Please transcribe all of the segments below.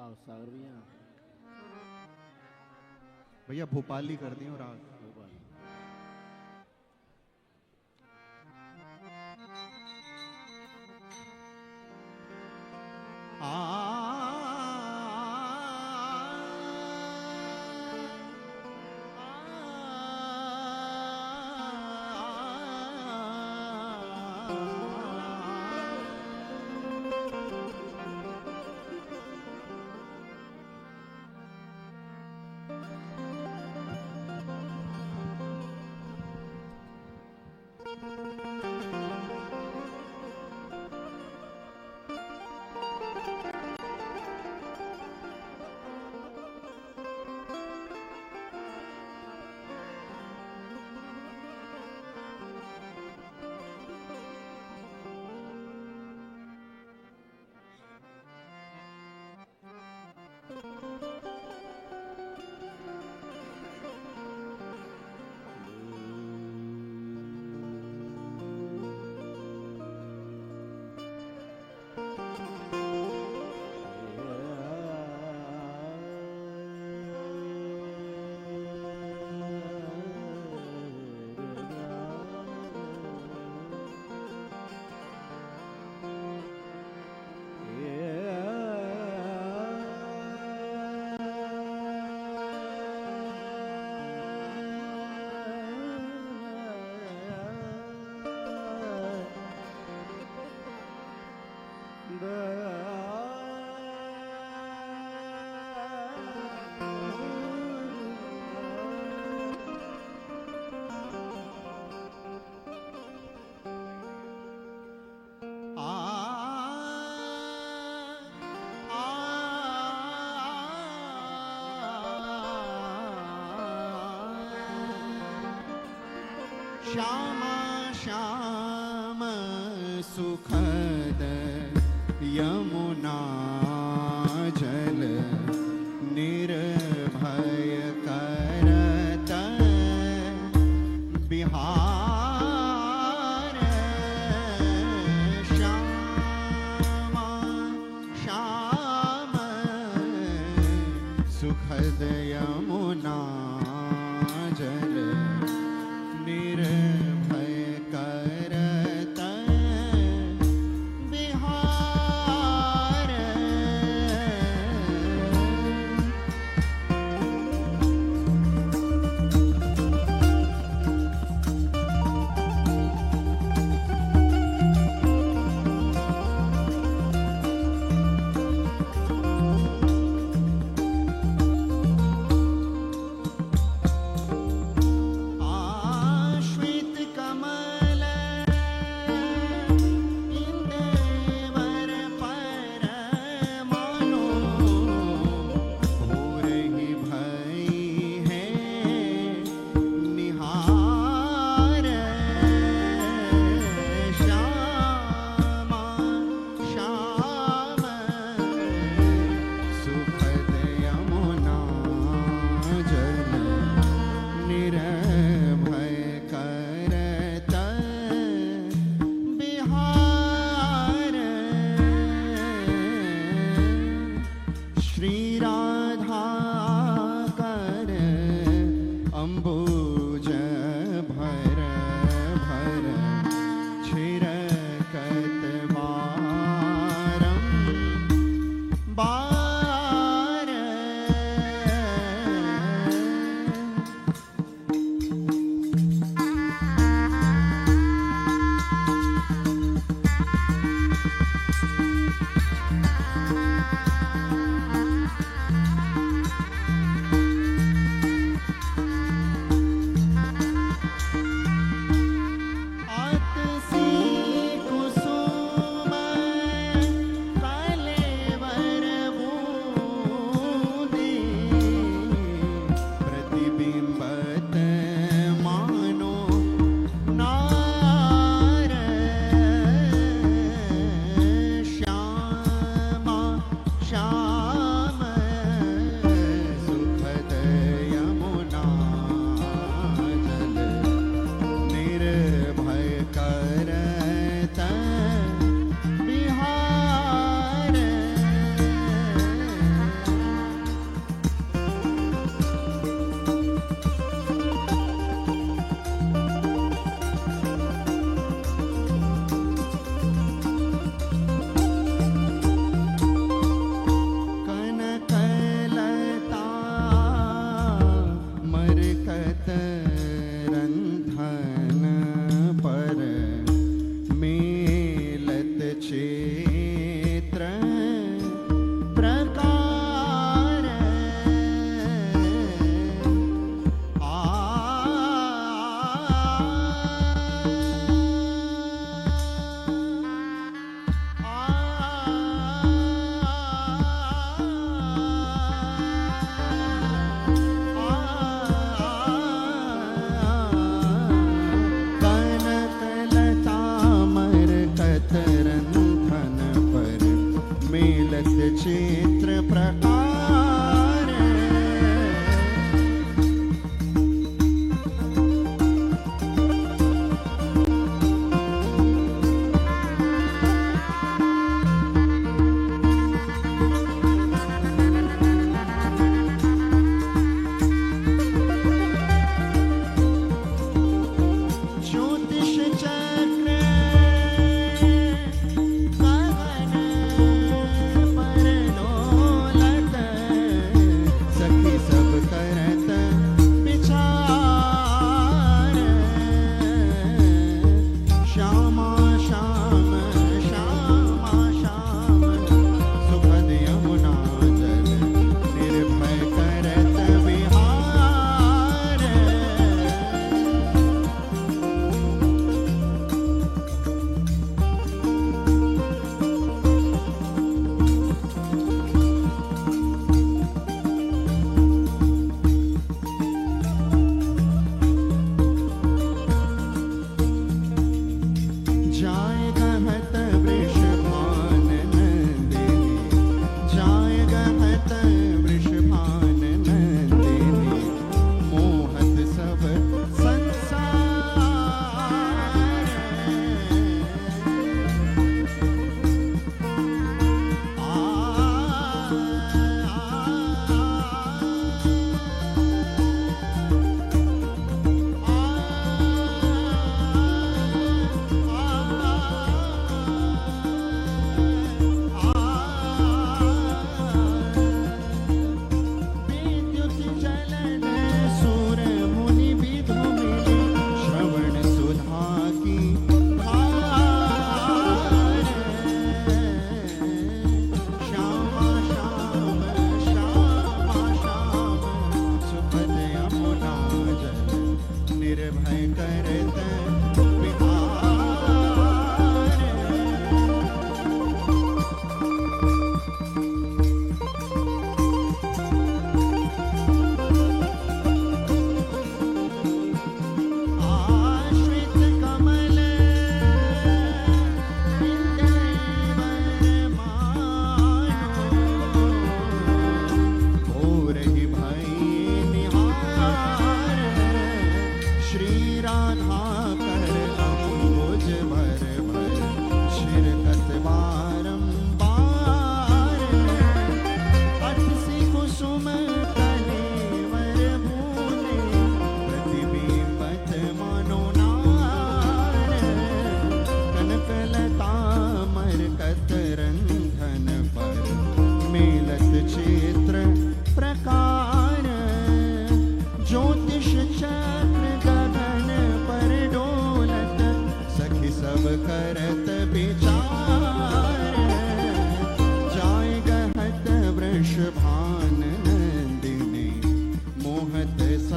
आओ सागर भैया भैया भोपाली कर दी और राग भोपाल श्यामा श्याम सुखद यमुना जल निर्भय करत बिहार श्यामा श्याम सुखद यमुना जल निर्भय करत बिहार आश्वित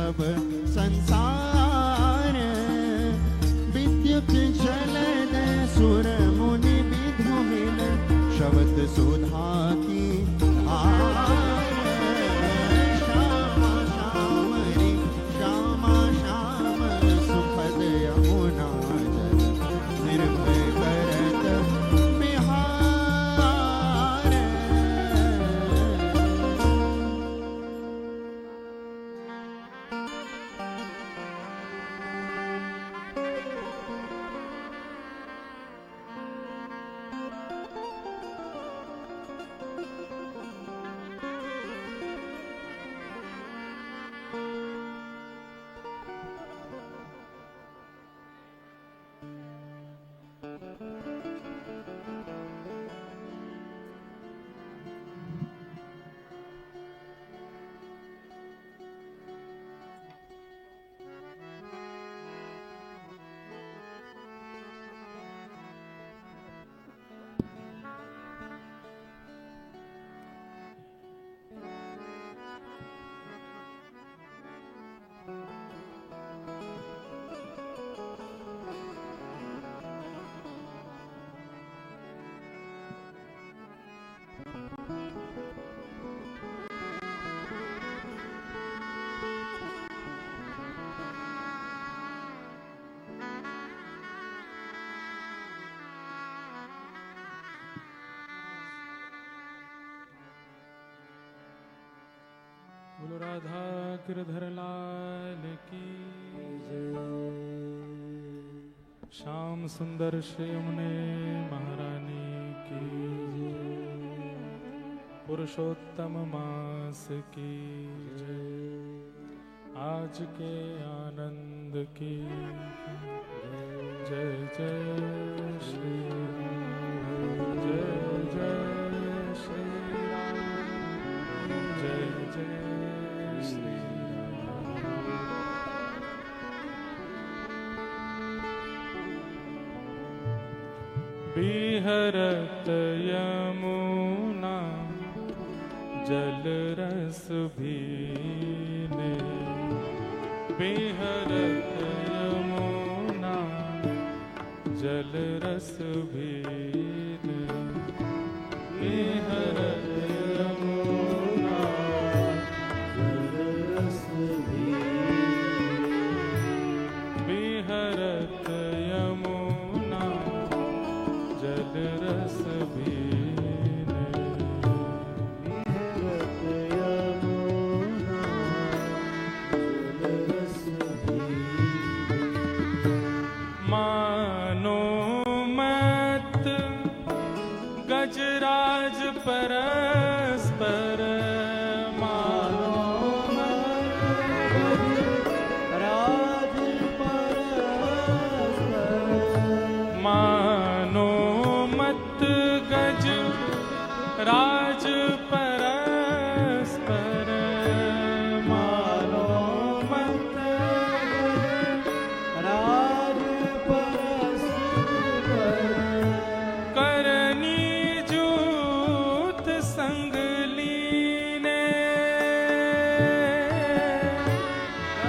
सब संसार विद्युत जलद सुर मुनि विधुमिल शब्द सुधा की धार श्यामा श्याम रे श्यामा श्याम सुखद यमुना जल निर्भय करत बिहार बोलो राधा गिरधर लाल की जय। श्याम सुंदर श्री यमुने महारानी की जय। पुरुषोत्तम मास की जय। आज के आनंद की जय जय श्री राम। जय जय श्री राम। जय जय श्री बिहरत यमुना जल रस भीने। बिहरत यमुना जल रस भीने। बिहरत यमुना जल रस भीने। बिहरत यमुना जल रस भीने। बिहरत यमुना जल रस भीने। मानो मत गजराज परस्पर। मानो मत गजराज परस्पर। मानो मत गज राज परस्पर। मानो मत राज परस्पर। करनी जूत संग लीने।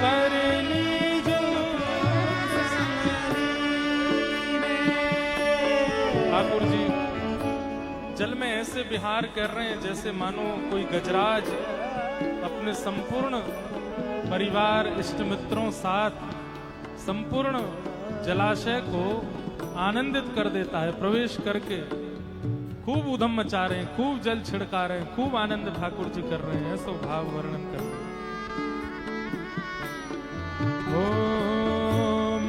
करनी जूत संग लीने। ठाकुर जी जल में ऐसे विहार कर रहे हैं जैसे मानो कोई गजराज अपने संपूर्ण परिवार इष्ट मित्रों साथ संपूर्ण जलाशय को आनंदित कर देता है। प्रवेश करके खूब उधम मचा रहे हैं, खूब जल छिड़का रहे हैं, खूब आनंद ठाकुर जी कर रहे हैं। ऐसा भाव वर्णन कर रहे हैं। ओ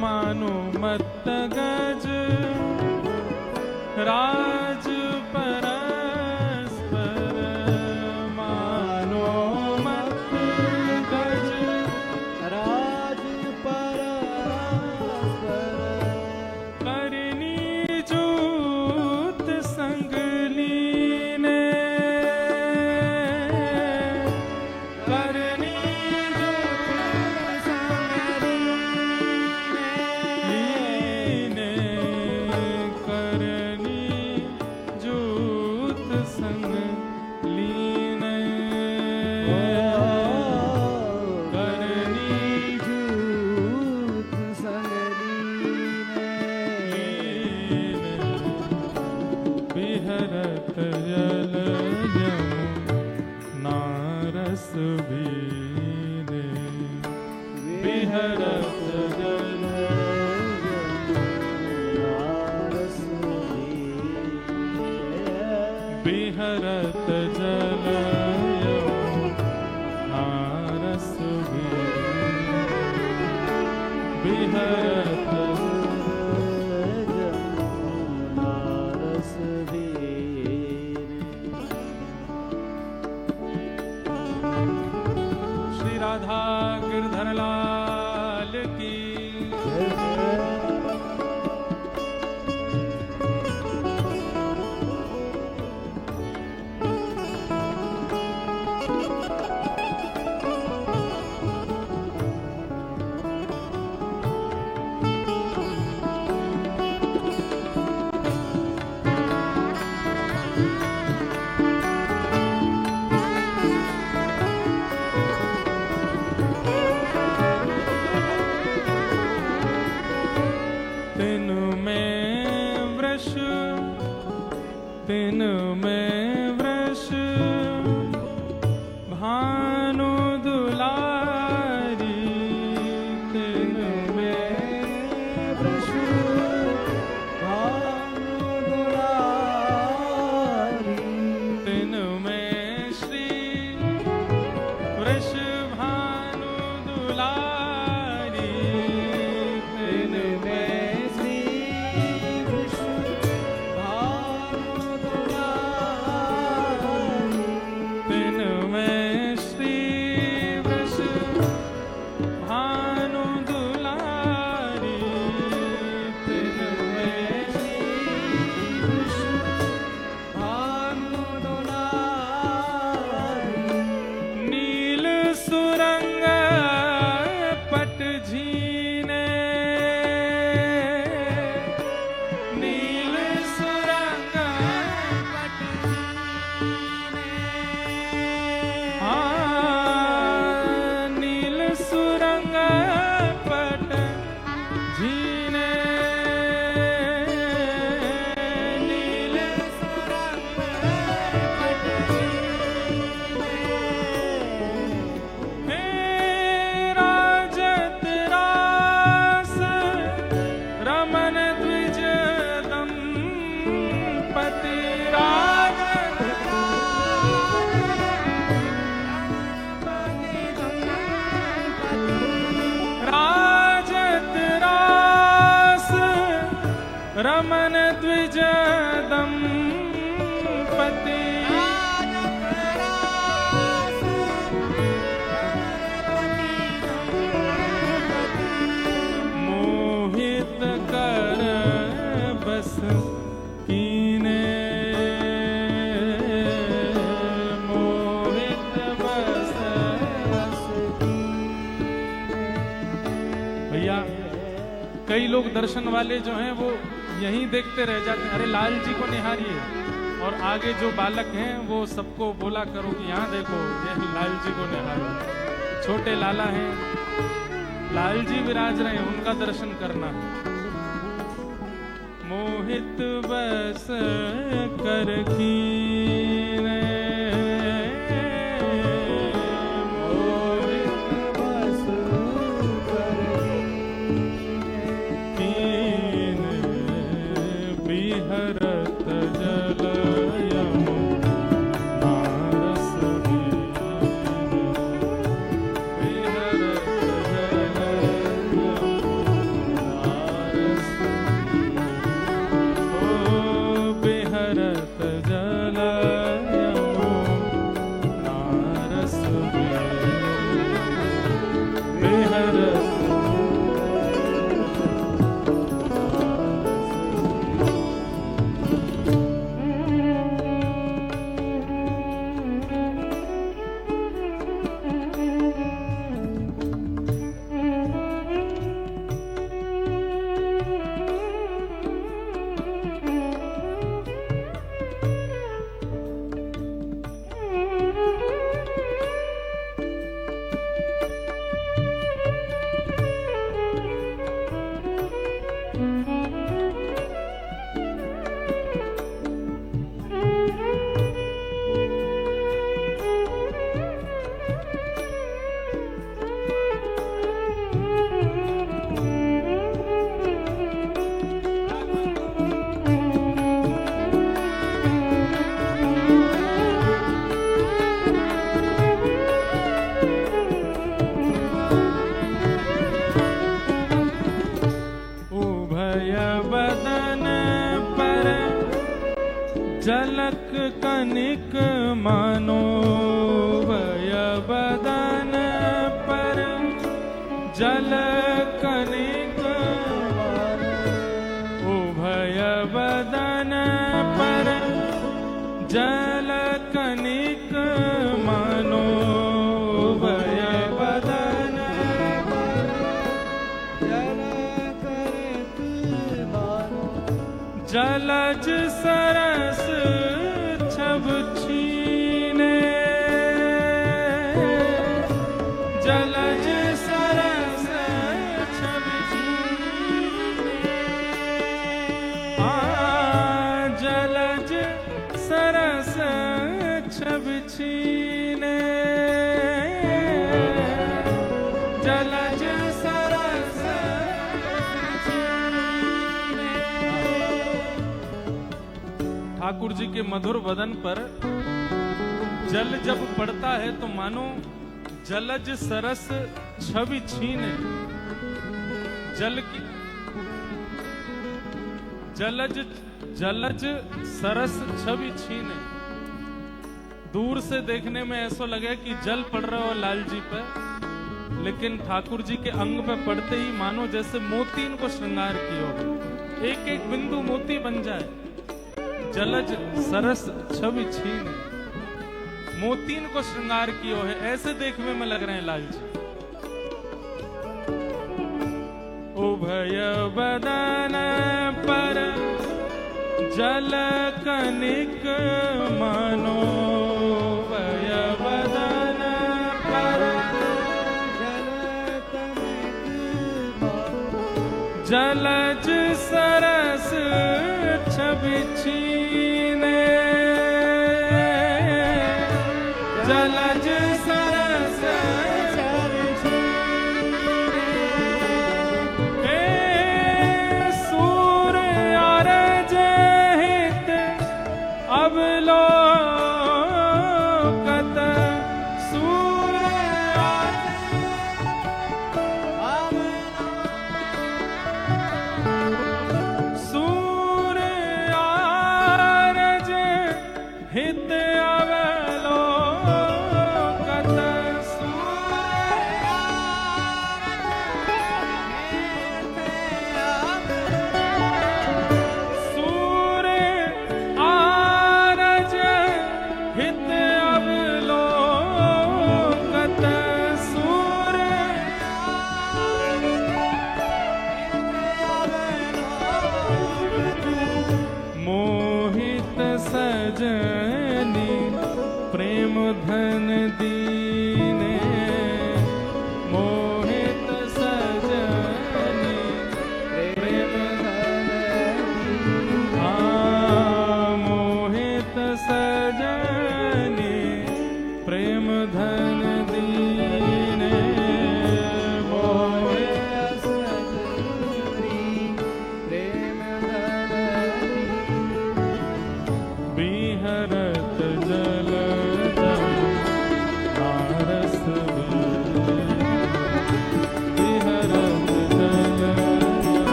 मानो मत गज राज परस्पर। मानो मत गज राज परस्पर। करनी जूत संग लीने। करनी जूत संग लीने। करनी बिहरत जल बिहरत जल यमुना रस बिहरत श्री राधा गिरधर लाल की तिन में वृष भानु दुलारी तिन में वृष भानु दुलारी तिन में श्री वृष भानु दुलारी तिन में श्री वृष तिन में श्री वृष भानु दुलारी तिन में श्री वृष भानु दुलारी नील सुरंग पट झीने नील सुरंग पट नील सुरंग पट झीने नील सुरंग पट झीने हे राजत रास रमन द्विज दंपति राजत राजत रास रमन द्विज दंपति मोहित कर बस कीने मोहित बस भैया कई लोग दर्शन वाले जो हैं वो यहीं देखते रह जाते हैं। अरे लाल जी को निहारिए, और आगे जो बालक हैं वो सबको बोला करो कि यहाँ देखो ये लाल जी को निहारो। छोटे लाला हैं, लाल जी विराज रहे हैं, उनका दर्शन करना। मोहित बस कर कीने बिहरत जल यमुना रस बिहरत जल यमुना रस ओ बिहरत जल जल कनिक उभय बदन पर जल कनिक मानो उभय बदन जलज सरस छब छीने जलज सरस छब छीने जलज सरस छब छीने जलज सरस ठाकुर जी के मधुर वदन पर जल जब पड़ता है तो मानो जलज सरस छवि छीने जल की जलज सरस छवि छीने। दूर से देखने में ऐसा लगे कि जल पड़ रहा हो लाल जी पे, लेकिन ठाकुर जी के अंग पे पड़ते ही मानो जैसे मोती इनको श्रृंगार किया हो, एक एक बिंदु मोती बन जाए। जलज सरस छवि छीने मोतीन को श्रृंगार कियो है, ऐसे देखने में लग रहे हैं लाल जी। उभय बदन पर जल कनिक मानो उभय बदन पर जलज सरस छवि छीने जलज सरस सूर्य अरज हित अवलोकत सूर्य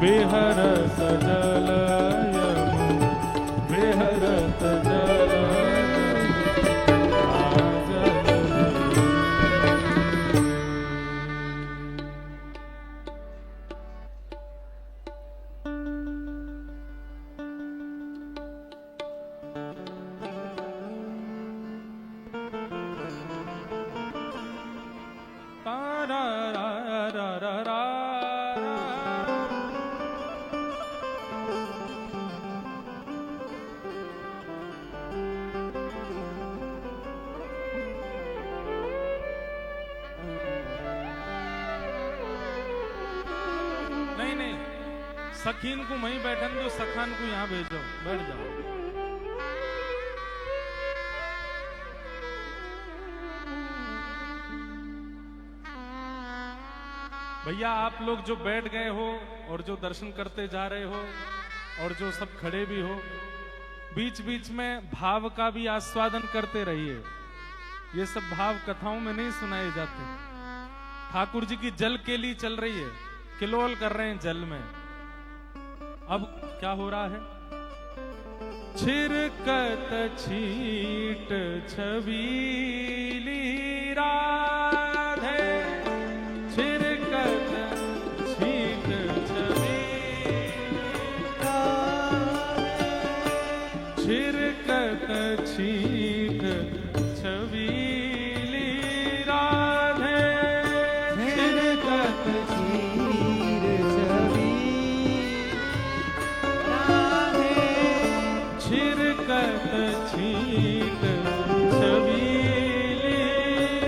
बेहरत जल यमुना बेहरत जल सखीन को वहीं बैठन दो, सखान को यहाँ भेजो, बैठ जाओ। भैया आप लोग जो बैठ गए हो और जो दर्शन करते जा रहे हो और जो सब खड़े भी हो, बीच बीच में भाव का भी आस्वादन करते रहिए। ये सब भाव कथाओं में नहीं सुनाए जाते। ठाकुर जी की जल केली चल रही है, किलोल कर रहे हैं जल में। अब क्या हो रहा है? छिरकत छीट छबीली राधे, छिरकत छीट छबीली राधे, छिरकत छीट छबीली राधे, छिरकत छीट छबीली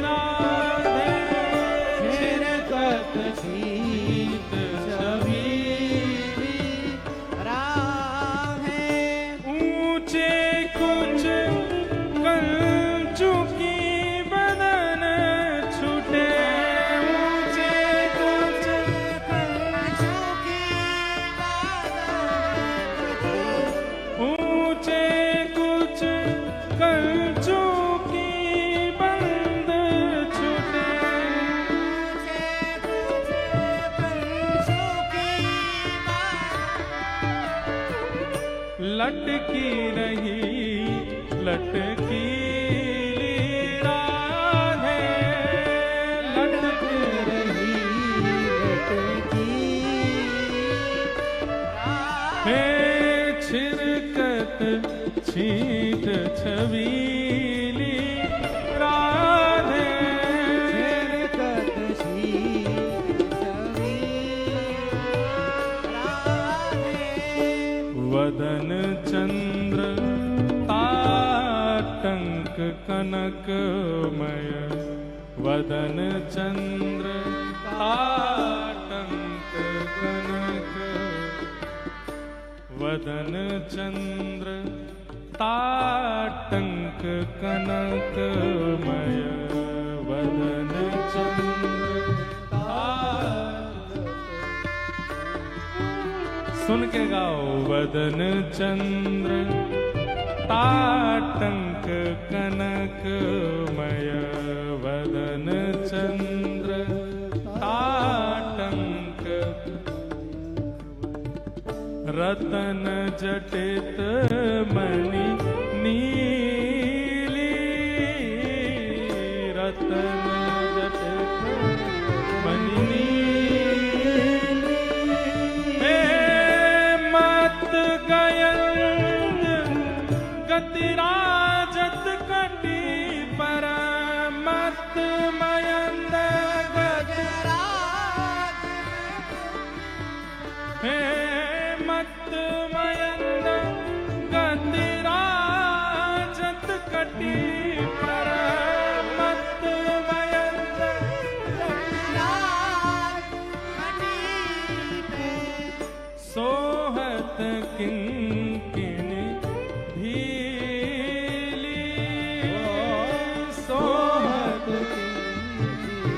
राधे, छिरकत छीट छबीली राधे। ऊंचे कुछ कंचू की बदन छूटे, ऊंचे कुछ कंचू की बदन, ऊंचे कंचू की बंद छूटे, कंचू की लटकी रही लटकी राधे, लटकी रही लटकी हे छिरकत छीट छबीली राधे, छिरकत छीट छबीली राधे। वदन चंद्र ताटंक कनकमय, वदन चंद्र ताटंक कनक, वदन चंद्र ताटंक कनकमय, वदन चंद्र सुन के गाओ। वदन चंद्र ताटंक कनकमय, वदन चंद्र ताटंक, रतन जटित मणि नीली, रतन जटित मणि नीली, हे मत गयंद गतिराजत कटी पर, मत मयंद गतिराज, हे मत मयंद गतिराजत कटी पर, मत मयंद गतिराज कटी पे, सोहत किंकिनी भीली, सोहत किंकिनी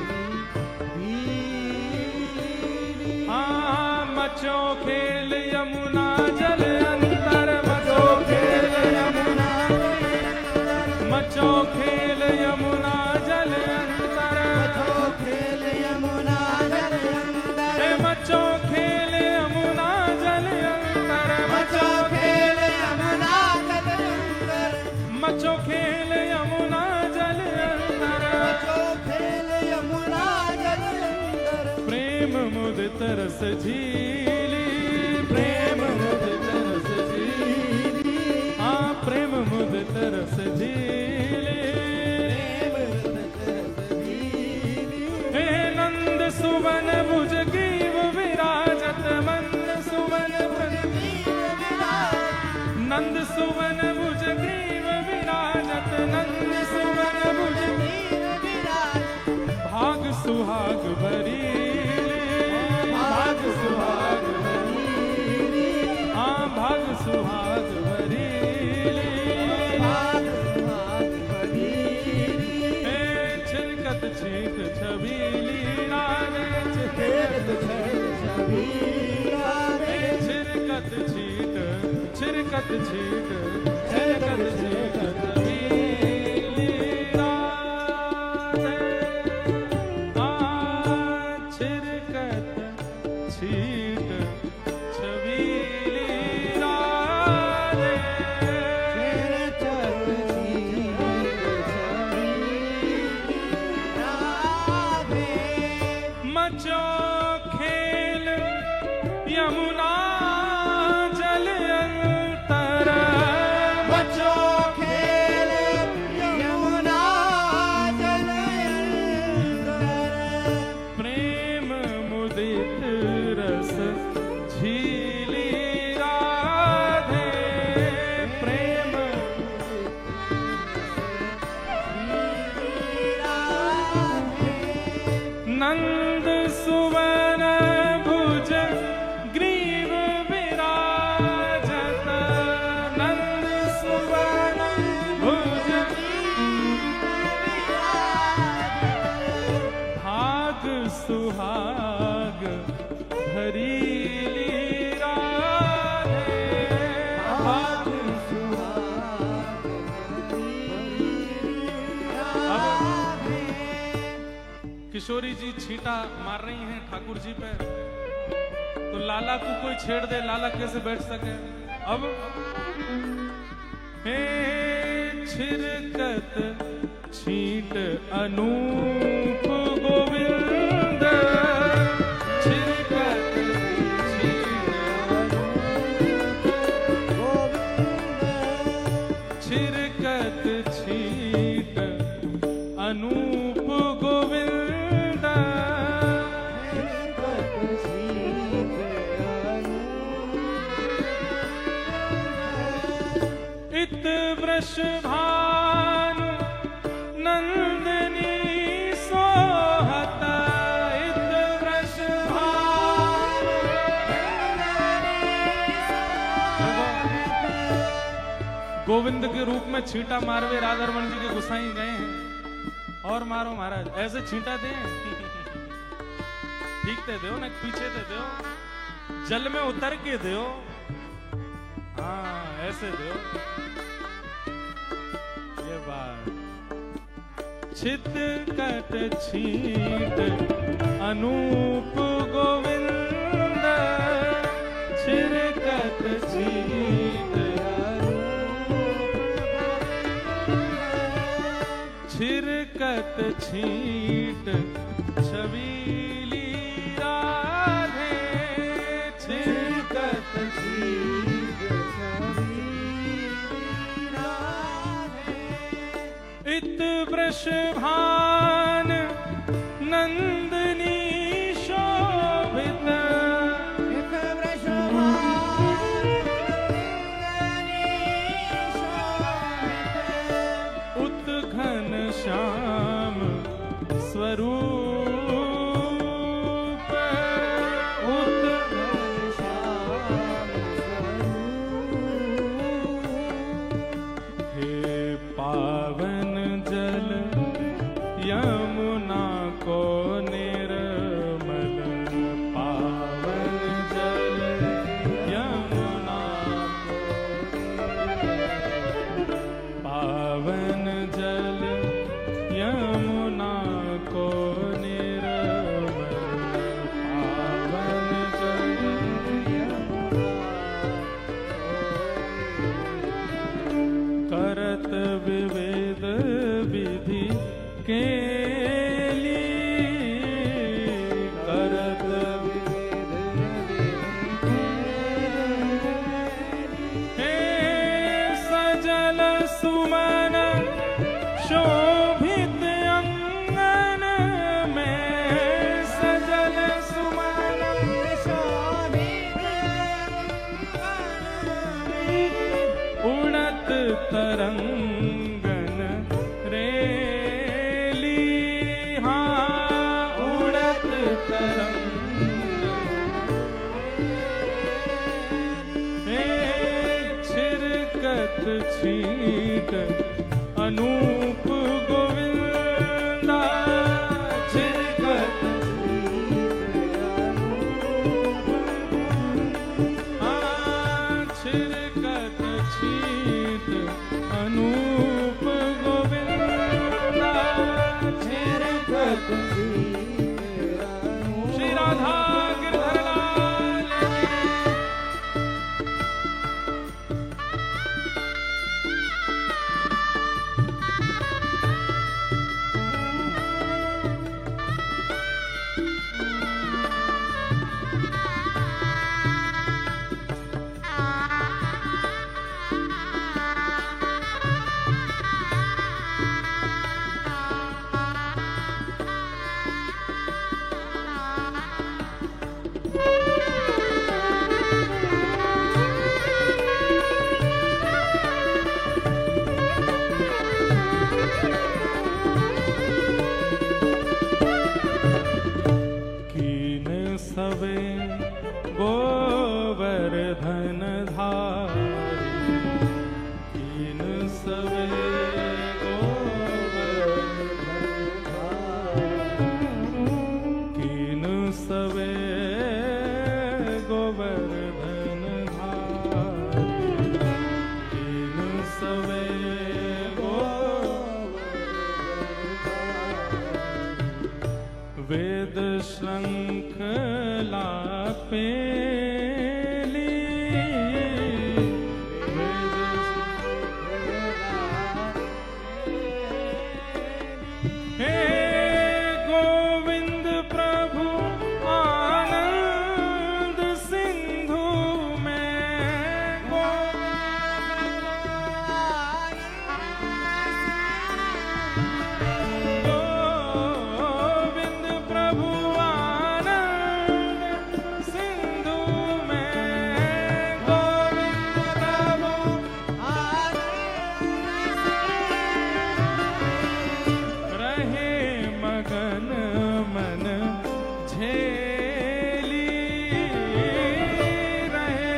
भीली। हाँ मचो खेल यमुना जल अंतर, मचो खेल यमुना, मचो खेल यमुना जल अंतर, मचो खेल यमुना जल अंतर, मचो खेल यमुना तरस झीली, प्रेम मुद तरस झीली, हाँ प्रेम मुद तरस झीली, हे नंद सुवन भुज ग्रीव विराजत, मंद सुवन नंद सुवन भुज ग्रीव विराजत, नंद सुवन भुज भाग सुहाग भरी, भाग सुहाग भरी, हाँ भाग सुहाग भरी, हे छिरकत छीट छबीली राधे, छिरकत छीट, छिरकत छीट, छिरकत छीट छबीली राधे, छिरकत छीट छबीली राधे, मचो खेल यमुना जल अंतर, बचो खेल यमुना जल अंतर, प्रेम मुदित रस झीली राधे, प्रेम नंद सुवन भुज ग्रीव विराजत, नंद सुवन भुज भाग सुहाग भरीली राधे, भाग किशोरी जी छींटा मार रही हैं ठाकुर जी पे, तो लाला को कोई छेड़ दे, लाला कैसे बैठ सके। अब हे छिरकत छींट अनूप गोविंद, छिरकत छींट छिरकत छींट अनूप गोविंद, इत वृषभानु नंदनी सोहत, इत वृषभानु गोविंद के रूप में छींटा मारवे राधारमण जी के गुसाई गए हैं, और मारो महाराज, ऐसे छींटा दे ठीक ते दो ना, पीछे ते दो, जल में उतर के दो, हाँ ऐसे दो, ये बात। छित कट छीट अनूप गोविंद, छिरकत छीट छिरकत छीट छबीली राधे, छिरकत छीट छबीली राधे, इत वृषभान नंदनी शोभित, इत वृषभान नंदनी शोभित, उत घन श्याम स्वरूप, उत घन श्याम स्वरूप, हे पावन जल गोवर्धन धारी, कीन सवे कीन सवे गोवर्धन धारी, कीन सवे वेद श्रृंखला पेली, हे गोविंद प्रभु आनंद सिंधु में, गोविंद प्रभु आनंद सिंधु में, गोविंद प्रभु रहे मगन मन झेली, रहे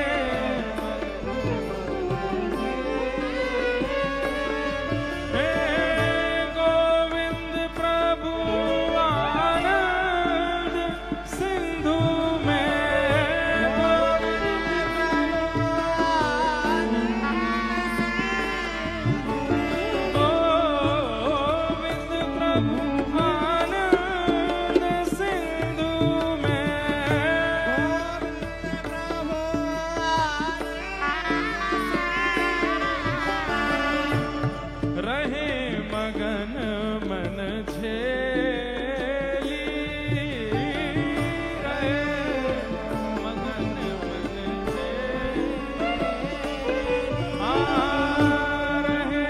हे गोविंद प्रभु आनंद सिंधु में, गोविंद प्रभु आनंद सिंधु में, रहे मगन मन झेली, रहे मगन मन रहे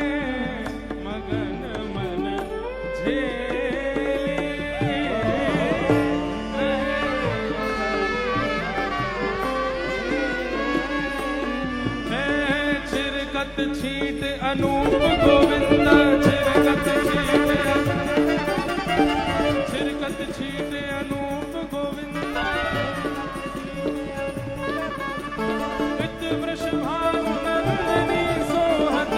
मगन मन छिरकत छीट अनूप गोविंद, छिरकत छीट अनूप गोविंद, इत वृषभानु नंदिनी सोहत,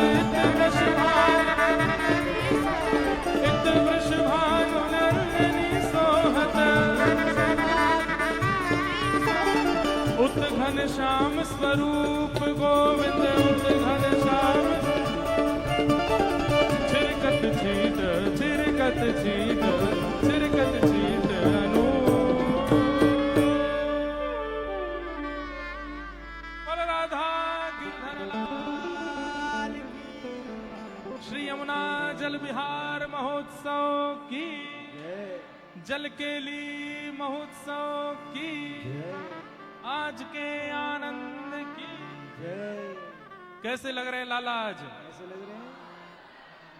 इत वृषभानु नंदिनी सोहत, उत घन श्याम स्वरूप गोविंद, उत घन श्याम छिरकत छीट, छिरकत छीट, छिरकत छीट अनूप। बोल राधा गिरधर लाल की। श्री यमुना जल विहार महोत्सव की, जल केली महोत्सव की, आज के आनंद की। कैसे लग रहे लाला आज? कैसे लग रहे हैं?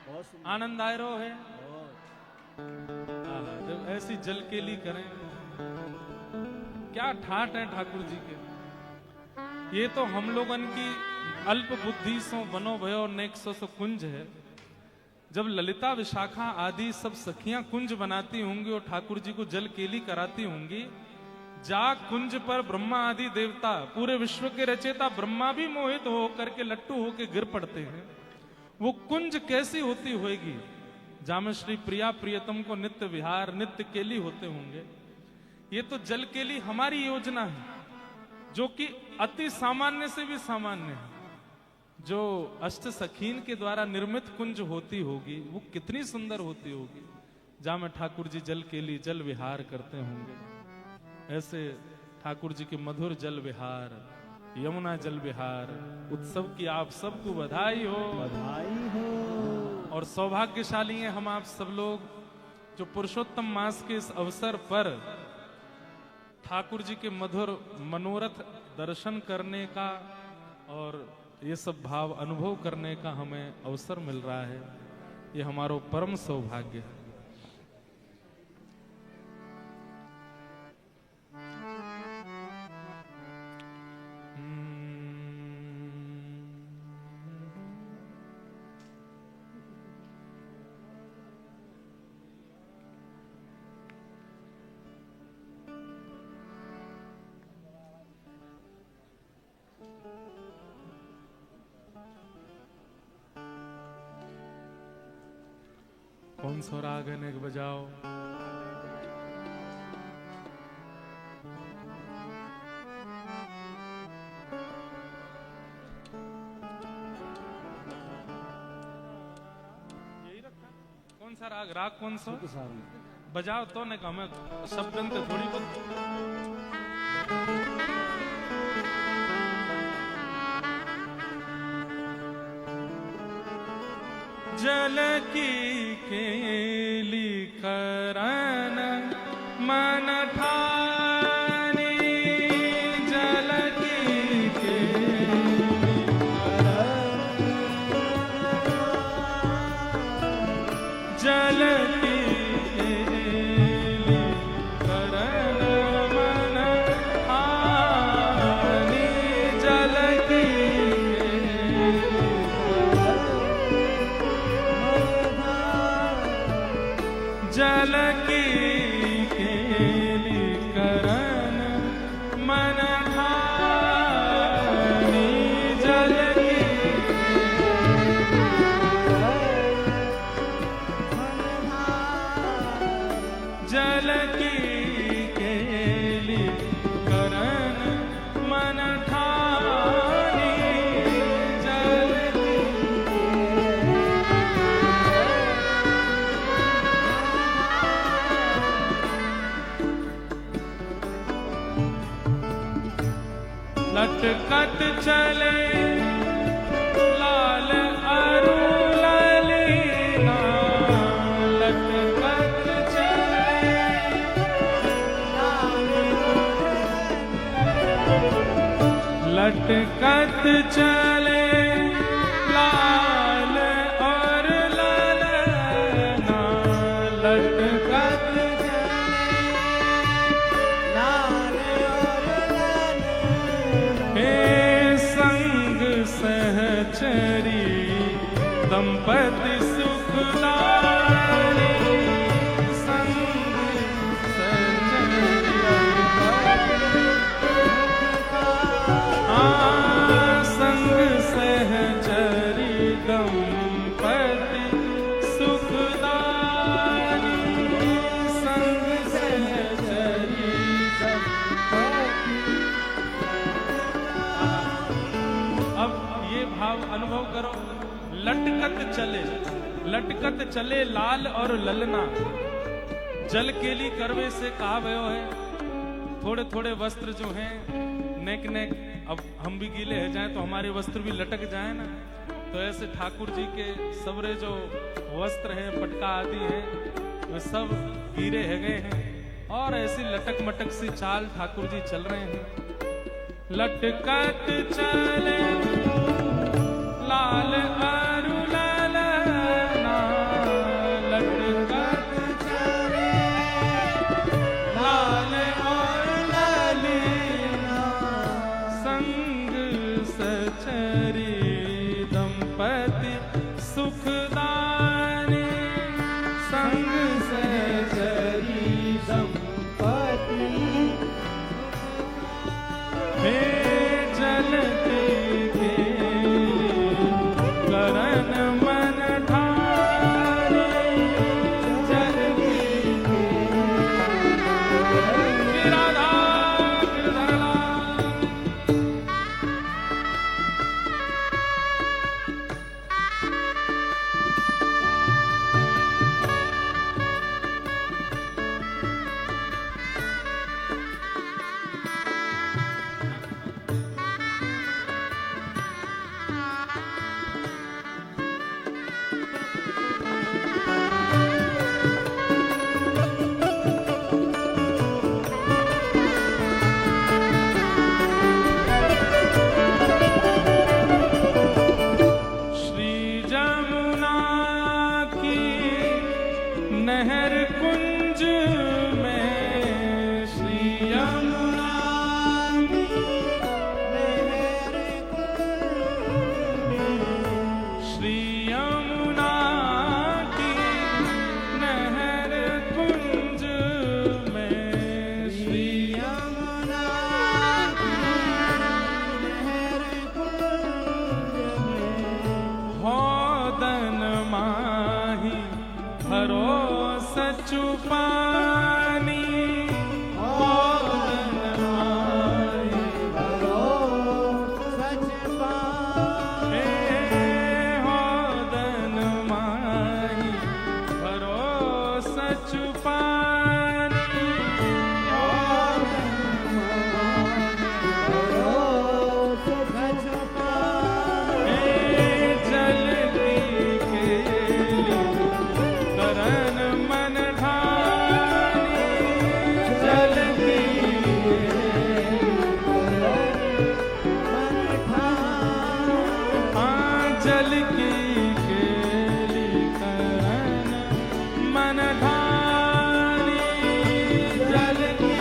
बहुत सुंदर। आनंद आए रो है। जब ऐसी जल केली करें, क्या ठाट है ठाकुर जी के। ये तो हम लोगन की अल्प बुद्धि सो बनो भयो नेक सो कुंज है। जब ललिता विशाखा आदि सब सखियां कुंज बनाती होंगी और ठाकुर जी को जल केली कराती होंगी, जा कुंज पर ब्रह्मा आदि देवता, पूरे विश्व के रचेता ब्रह्मा भी मोहित हो करके लट्टू होके गिर पड़ते हैं। वो कुंज कैसी होती होगी, जामे श्री प्रिया प्रियतम को नित्य विहार नित्य केली होते होंगे। ये तो जल केली हमारी योजना है, जो कि अति सामान्य से भी सामान्य है। जो अष्ट सखीन के द्वारा निर्मित कुंज होती होगी, वो कितनी सुंदर होती होगी, जहां में ठाकुर जी जल केली जल विहार करते होंगे। ऐसे ठाकुर जी के मधुर जल विहार, यमुना जल विहार उत्सव की आप सबको बधाई हो, बधाई हो। और सौभाग्यशाली हैं हम आप सब लोग, जो पुरुषोत्तम मास के इस अवसर पर ठाकुर जी के मधुर मनोरथ दर्शन करने का और ये सब भाव अनुभव करने का हमें अवसर मिल रहा है। ये हमारा परम सौभाग्य है। कौन सा राग है नेक बजाओ। यही रखा कौन सा राग, राग कौन सा बजाओ तो ने हमें शब्द थोड़ी बहुत। जल की केली करन मन ठानी, जल की केली जल की केली करन मन ठानी, जल की जल की केली करन मन ठानी, जल की जल की केली करन मन ठानी, जल की लटकत चले लाल अरु ललीना, लटकत चले लटकत चले लाल और ललना, लटकत सहचरी दंपति सुखदारी, संग सहचरी संग सहचरी दंपति सुखदारी, संग सहचरी अब ये भाव अनुभव करो। लटकत चले लाल और ललना, जल केली करवे से कहा भयो है। थोड़े थोड़े वस्त्र जो हैं नेक नेक, अब हम भी गीले हो जाएं तो हमारे वस्त्र भी लटक जाए ना, तो ऐसे ठाकुर जी के सबरे जो वस्त्र हैं पटका आदि हैं वे सब गिरे है गए हैं और ऐसी लटक मटक सी चाल ठाकुर जी चल रहे हैं। लटकत चले लाल अरु ललना, लटकत चले लाल और ललीना, संग सचरी दंपति सुखदानी, संग सचरी दंपति हे जल की केली करन सचु पानी होदन माई भरो सच पानी होदन माई भरो सचु पानी जल की केली करन मन ढानी जल की जल की केली करन मन ढानी जल की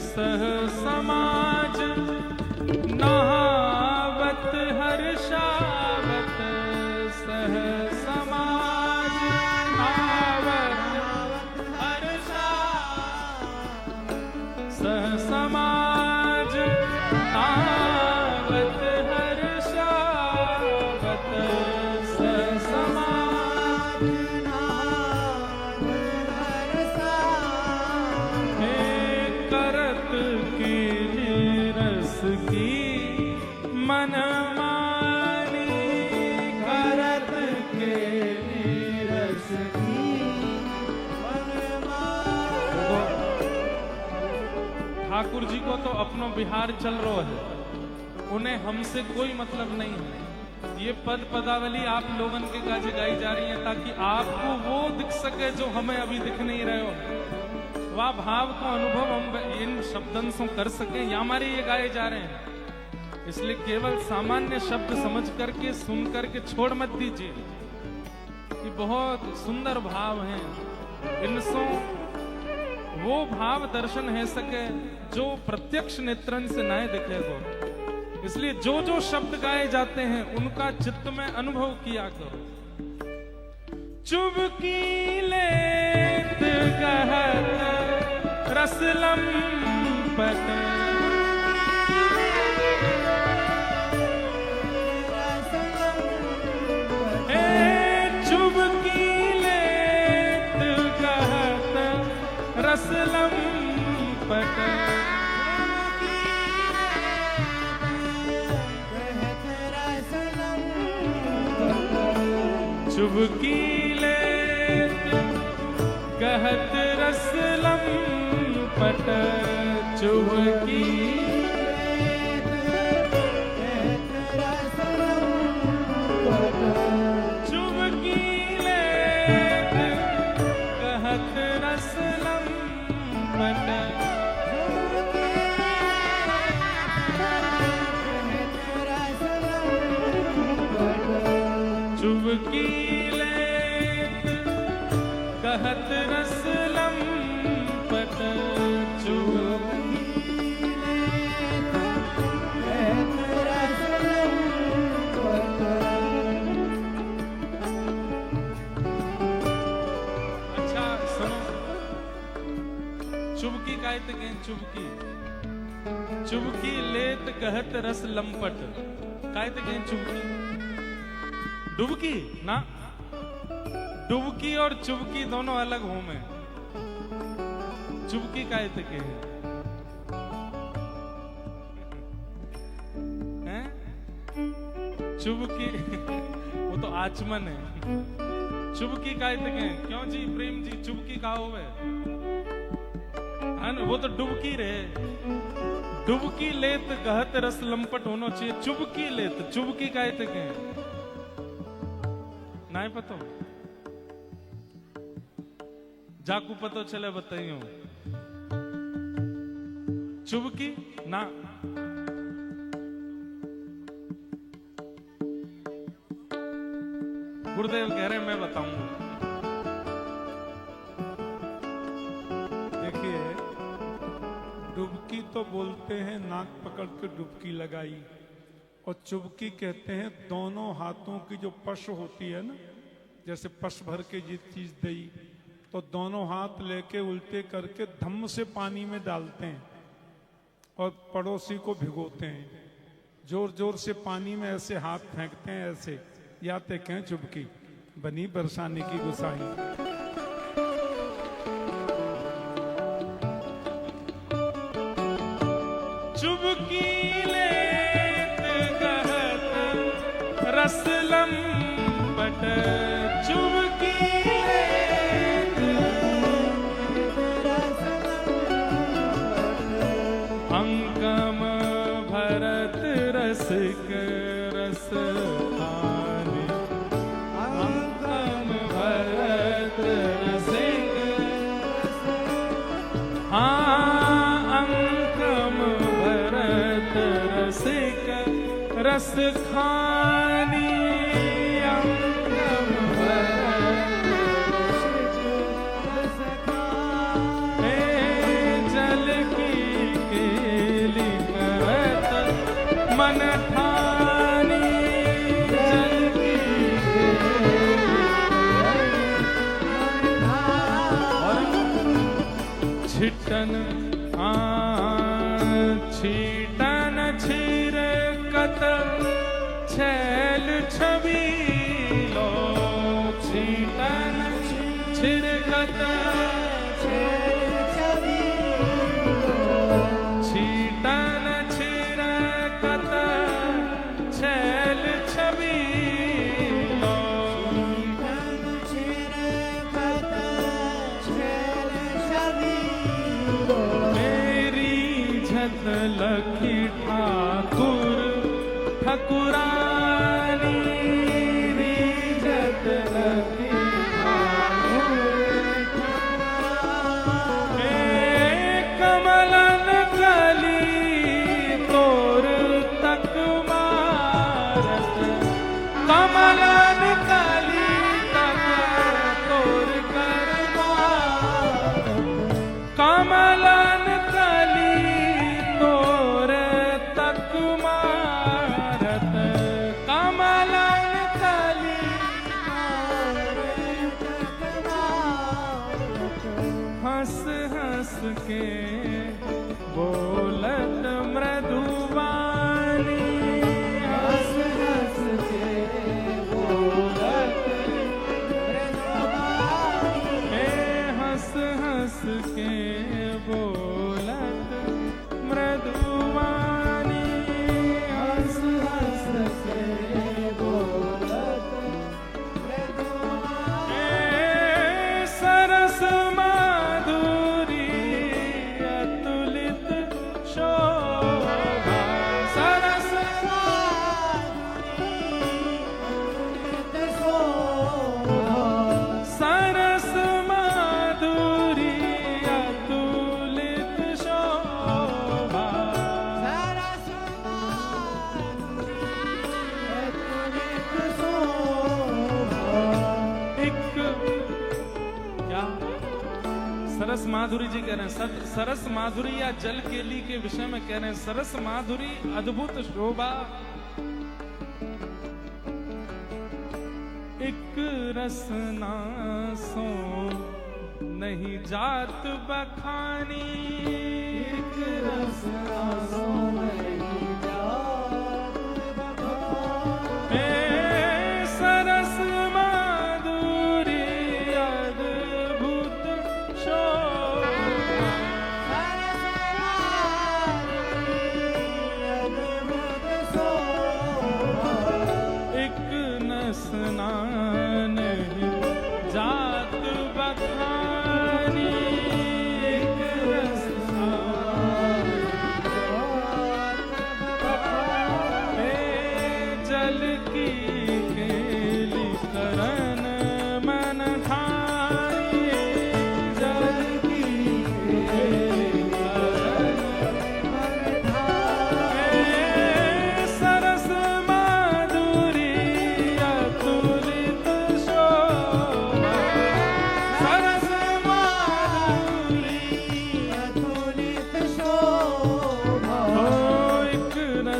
सह समाज नहावत हर्षावत सह समाज नहावत हर्षा सह समाज नहावत हर्षावत सह समाज करत केली रस की मन मानी करत केली रस की मन मानी। ठाकुर जी को तो अपनो बिहार चल रहा है, उन्हें हमसे कोई मतलब नहीं है। ये पद पदावली आप लोगन के काजे गाई जा रही है ताकि आपको वो दिख सके जो हमें अभी दिख नहीं रहे हो। वह भाव को अनुभव हम इन शब्दों से कर सके, या हमारे ये गाए जा रहे हैं। इसलिए केवल सामान्य शब्द समझ करके सुन करके छोड़ मत दीजिए कि बहुत सुंदर भाव हैं। इनसों वो भाव दर्शन है सके जो प्रत्यक्ष नेत्रन से न दिखेगो। इसलिए जो जो शब्द गाए जाते हैं उनका चित्त में अनुभव किया करो। चुबकी लेत कहत रस लंपट चुबकी लेत कहत रस लंपट चुबकी लेत कहत रस लंपट चुबकी चुबकी लेत कहत रस लंपट चुबकी लेत कहत रस लंपट चुबकी लेत कहत रस लंपट। अच्छा सुनो, चुबकी कहते हैं चुबकी चुबकी लेत कहत रस लंपट कहते हैं चुबकी। डुबकी ना, डुबकी और चुबकी दोनों अलग हूं मैं। चुबकी कहते के हैं चुबकी वो तो आचमन है। चुबकी कहते के क्यों जी प्रेम जी चुबकी का होवे है ना, वो तो डुबकी रहे। डुबकी लेत कहत रस लंपट होना चाहिए। चुबकी लेत चुबकी कहते के नहीं पता। जाकू पतो चले बताइयो चुबकी ना गुरुदेव कह रहे हैं मैं बताऊंगा। देखिए, डुबकी तो बोलते हैं नाक पकड़ के डुबकी लगाई, और चुबकी कहते हैं दोनों हाथों की जो पश होती है ना, जैसे पश भर के ये चीज दई, तो दोनों हाथ लेके उल्टे करके धम्म से पानी में डालते हैं और पड़ोसी को भिगोते हैं। जोर जोर से पानी में ऐसे हाथ फेंकते हैं, ऐसे याते कहें चुबकी बनी बरसाने की गुसाई। चुबकी लेत गहत रस लंबट चुबकी लेत अंकम भरत रसिक रस खाने अंकम भरत रसिक अंकम भरत रसिक रस खानी अंकम भरत रस खानी जल की केली करत मन ठानी जल की छिटन छीटन छिरकत छैल छबीलो छीटन छिरकत छीटन छिरकत छैल छबीलो मेरी झत लखी ठाकुर ठकुरानी झत लखी कमलन कली तोर तक मारत कमलन कली तक तोर कर कमलन कली तोर तक मारत कमलन कली हंस हंस के बोलत मृदुवानी हंस हंस के बोलत हंस हंस के बोलत मृदुवानी हंस हंस के बोलत मृदुवानी सरस माधुरी अतुलित शोभा सरस सरस माधुरी अतुलित शोभा एक क्या सरस माधुरी जी कह रहे हैं सरस माधुरी या जल केली के विषय में कह रहे हैं सरस माधुरी अद्भुत शोभा एक रसना सो नहीं जात बखानी एक रसना सो नहीं जात बखानी सरस माधुरी अद्भुत शोभा एक नसना नहीं जात बखानी एक रसना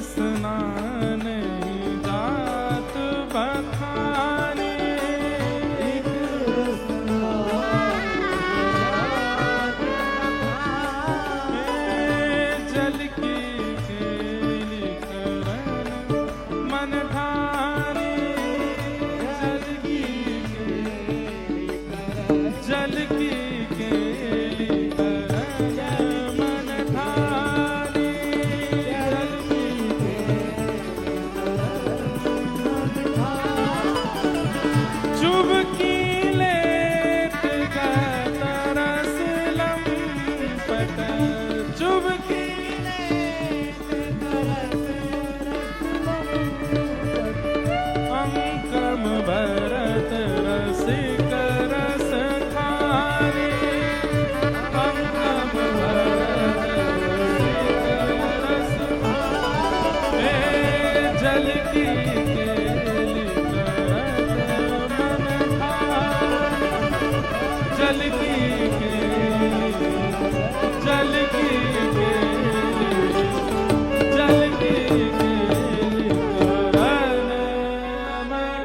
रसना नहीं जात बखाने, एक रसना जल की केली करन मन ठाने, जल की केली करन मन ठाने, जल की चुबकी लेत गत रस लंपट, चुबकी अंकम भरत रसिक रस खाने, अंकम भरत रसिक रस खाने, जल की केली करत मन खाने, जल की केली, जल की केली, जल की केली करन मन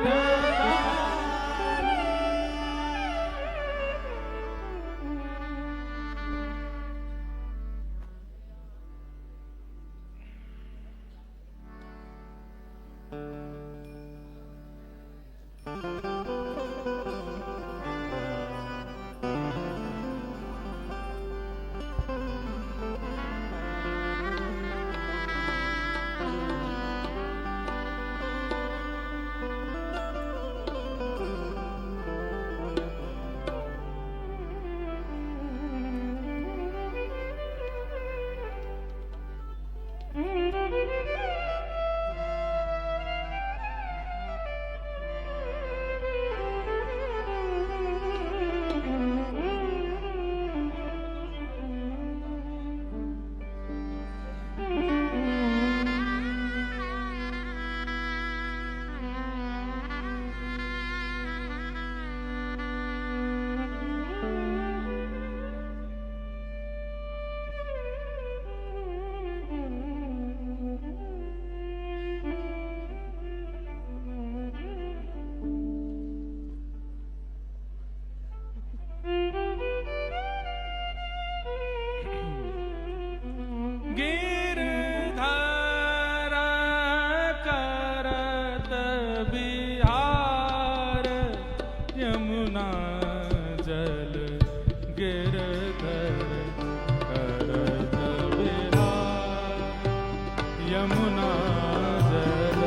गिरधारा करत बिहार, यमुना जल गिरधर करत बिहार, यमुना जल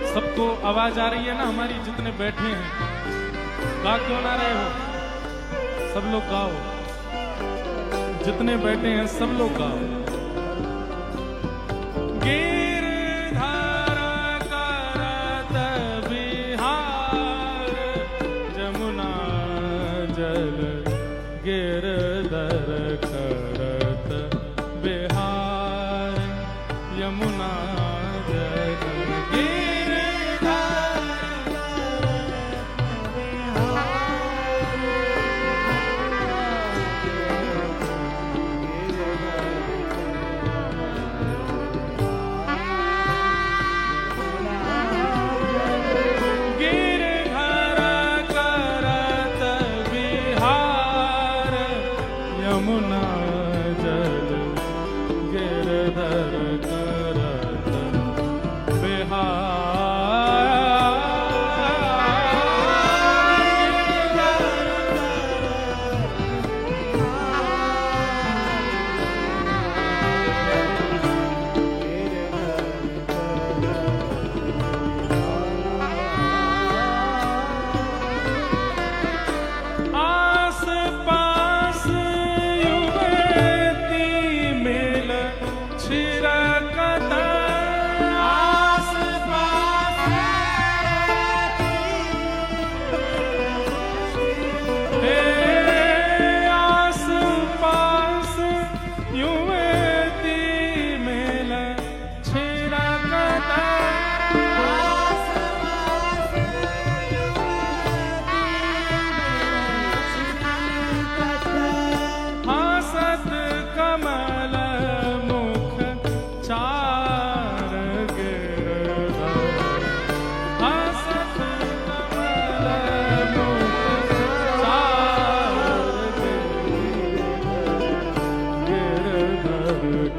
सबको आवाज आ रही है ना हमारी? जितने बैठे हैं गा क्यों ना रहे हो? सब लोग गाओ, जितने बैठे हैं सब लोग गाओ। गिरधारा करत बिहार, जमुना जल गिरधर करत बिहार, यमुना जल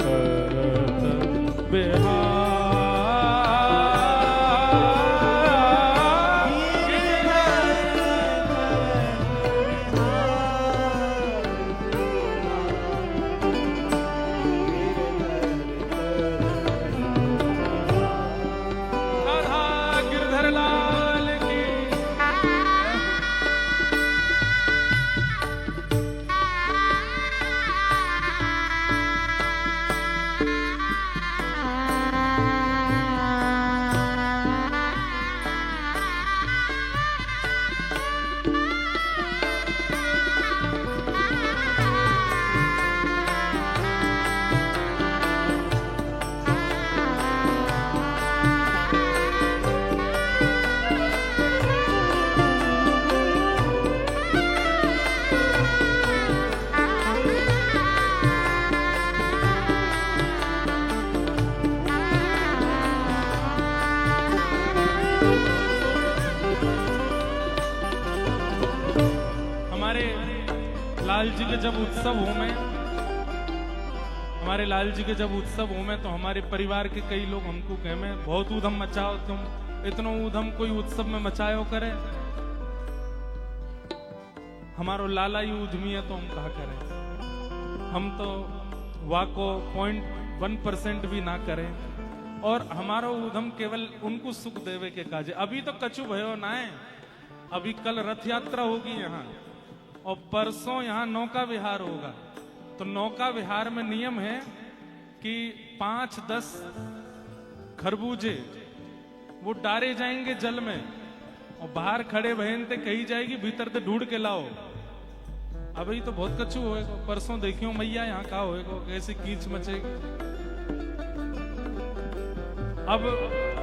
करत बिहार। राधा गिरधर लाल की। हमारे लाल जी के जब उत्सव हो में, हमारे लाल जी के जब उत्सव हो में, तो हमारे परिवार के कई लोग हमको कहे में बहुत ऊधम मचाओ तुम, इतनो ऊधम कोई उत्सव में मचायो करे। हमारो लाला ही उधमी है तो हम कहा करें। हम तो वाको 0.1% भी ना करें और हमारा उधम केवल उनको सुख देवे के काजे। अभी तो कछु भयो ना है, अभी कल रथ यात्रा होगी यहाँ और परसों यहाँ नौका विहार होगा। तो नौका विहार में नियम है कि 5-10 खरबूजे वो डारे जाएंगे जल में और बाहर खड़े बहन ते कही जाएगी भीतर ते ढूंढ के लाओ। अभी तो बहुत कछु होएगा, परसों देखियो मैया यहाँ का होएगा, कैसे कीच मचेगी। अब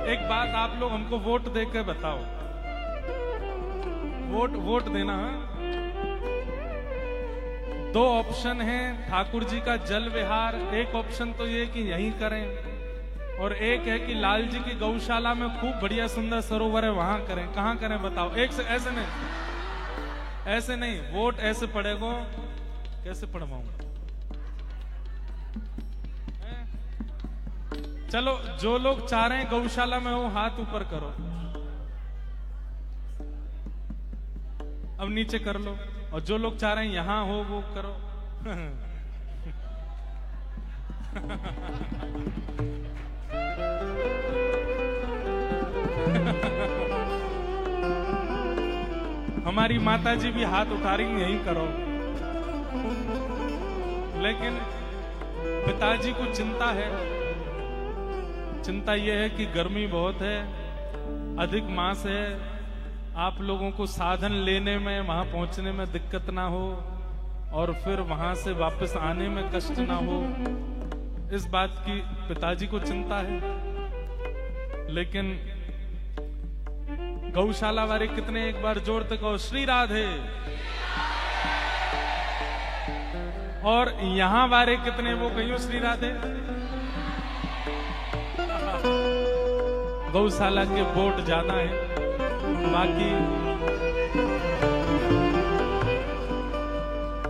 एक बात आप लोग हमको वोट दे के बताओ, वोट देना है। 2 ऑप्शन है ठाकुर जी का जल विहार, एक ऑप्शन तो ये कि यहीं करें और एक है कि लाल जी की गौशाला में खूब बढ़िया सुंदर सरोवर है वहां करें। कहां करें बताओ। एक से ऐसे नहीं, वोट ऐसे पड़ेगा, कैसे पढ़वाऊं। चलो जो लोग चाह रहे हैं गौशाला में हो हाथ ऊपर करो, अब नीचे कर लो, और जो लोग चाह रहे हैं यहां हो वो करो। हमारी माता जी भी हाथ उठा रही, यहीं करो। लेकिन पिताजी को चिंता है, चिंता यह है कि गर्मी बहुत है, अधिक मास है, आप लोगों को साधन लेने में वहां पहुंचने में दिक्कत ना हो और फिर वहां से वापस आने में कष्ट ना हो, इस बात की पिताजी को चिंता है। लेकिन गौशाला वाले कितने एक बार जोर तक कहो श्री राधे, और यहां वाले कितने वो कहियो श्री राधे। गौशाला के वोट ज्यादा है, बाकी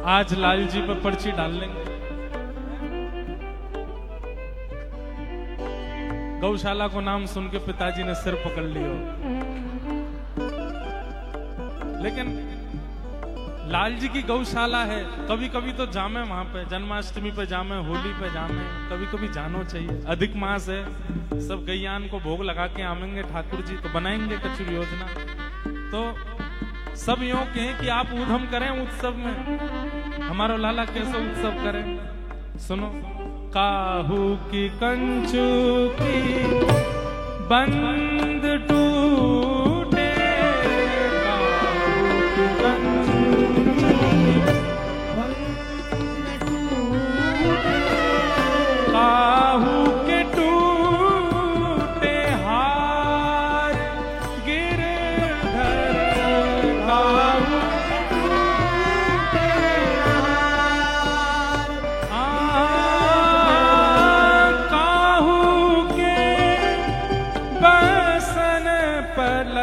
आज लाल जी पर पर्ची डाल लेंगे। गौशाला को नाम सुन के पिताजी ने सिर पकड़ लिया। लेकिन लाल जी की गौशाला है, कभी कभी तो जामे वहां पे, जन्माष्टमी पे जामे, होली पे जामे, कभी कभी जानो चाहिए। अधिक मास है, सब गैयान को भोग लगा के आवेंगे ठाकुर जी, तो बनाएंगे कछु योजना। तो सब यूं कहें कि आप ऊधम करें उत्सव में, हमारा लाला कैसे उत्सव करें, सुनो। काहू की कंचू की बंद टूटे, काहू की कंचू की काहू के टूटे हार गिरधर, काहू काहू के बसन पर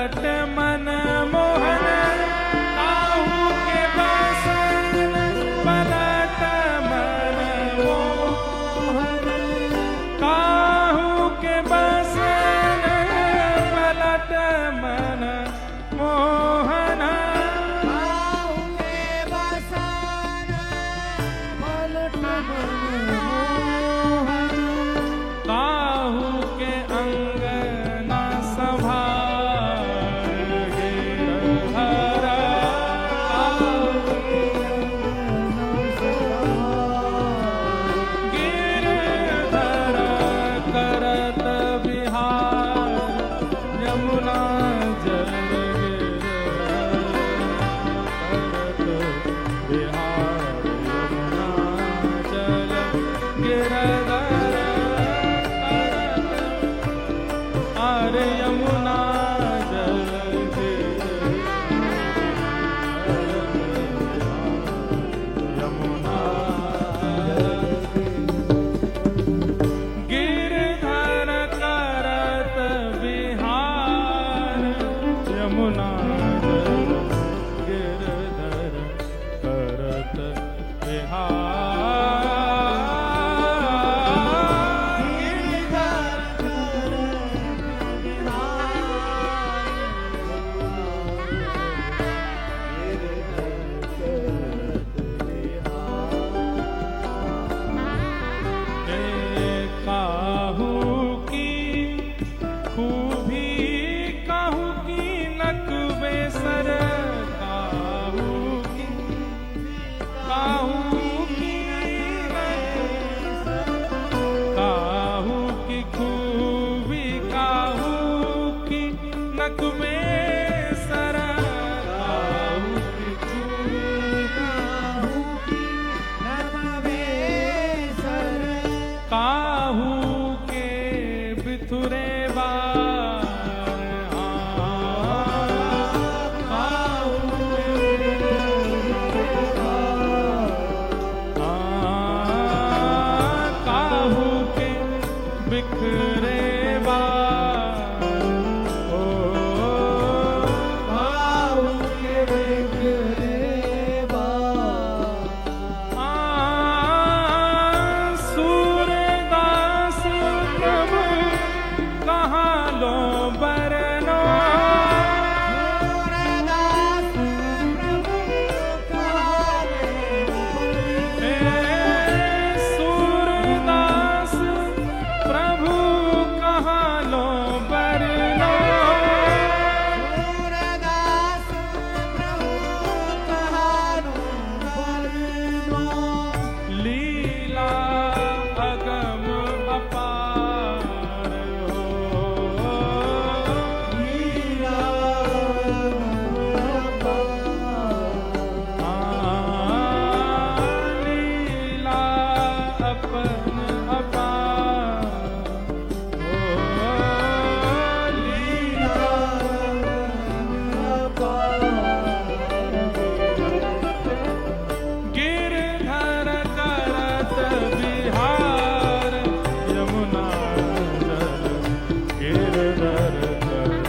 काहू के बिथुरे बार काहू के बिखरे बार ओ काहू के बिखरे बार सूरदास प्रभु कहाँ लो बरनो सूरदास प्रभु कहाँ सूरदास प्रभु कहाँ लो बरनो सूरदास प्रभु कहाँ बरनो लीला अगम अपार हो लीला लीला अपन अपार हो लीला गिरधर करत बिहार यमुना जल गिरधर करत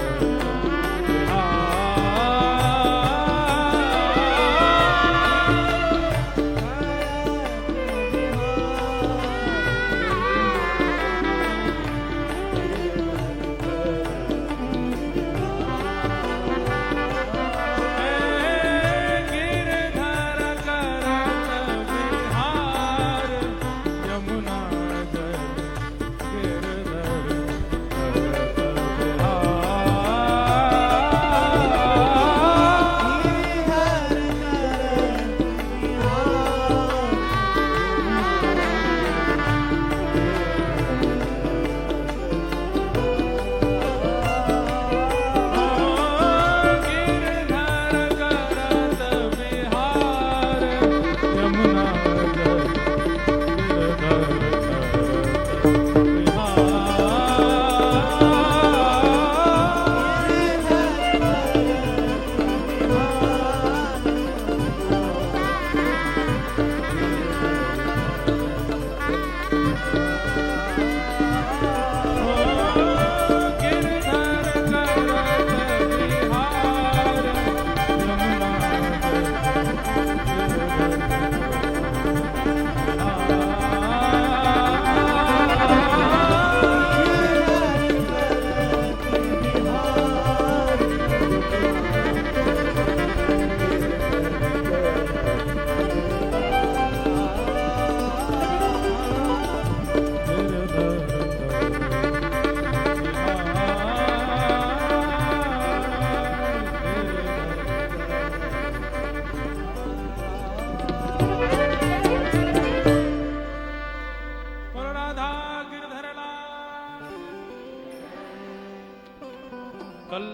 गिरधर करत बिहार यमुना जल गिरधर करत गिरधर करत बिहार यमुना जल गिरधर करत गिरधर करत बिहार यमुना बोलो राधा गिरधर लाल। कल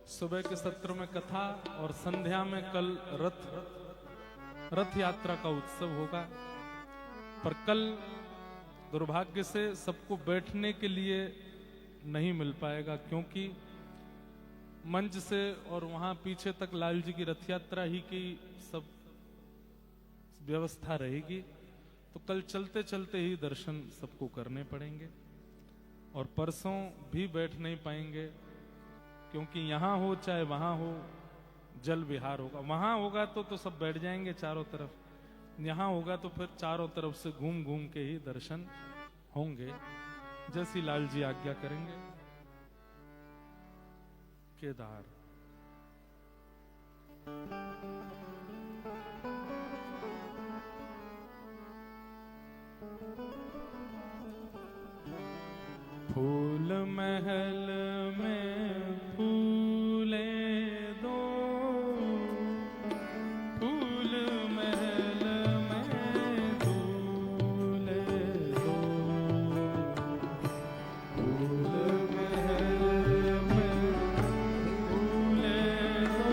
सुबह के सत्र में कथा और संध्या में कल रथ यात्रा का उत्सव होगा, पर कल दुर्भाग्य से सबको बैठने के लिए नहीं मिल पाएगा, क्योंकि मंच से और वहां पीछे तक लाल जी की रथ यात्रा ही की सब व्यवस्था रहेगी। तो कल चलते चलते ही दर्शन सबको करने पड़ेंगे, और परसों भी बैठ नहीं पाएंगे, क्योंकि यहां हो चाहे वहां हो जल विहार होगा। वहां होगा तो सब बैठ जाएंगे चारों तरफ, यहां होगा तो फिर चारों तरफ से घूम घूम के ही दर्शन होंगे, जैसी लाल जी आज्ञा करेंगे। केदार फूल महल में फूले दो, फूल महल में फूले दो, फूल महल में फूले दो,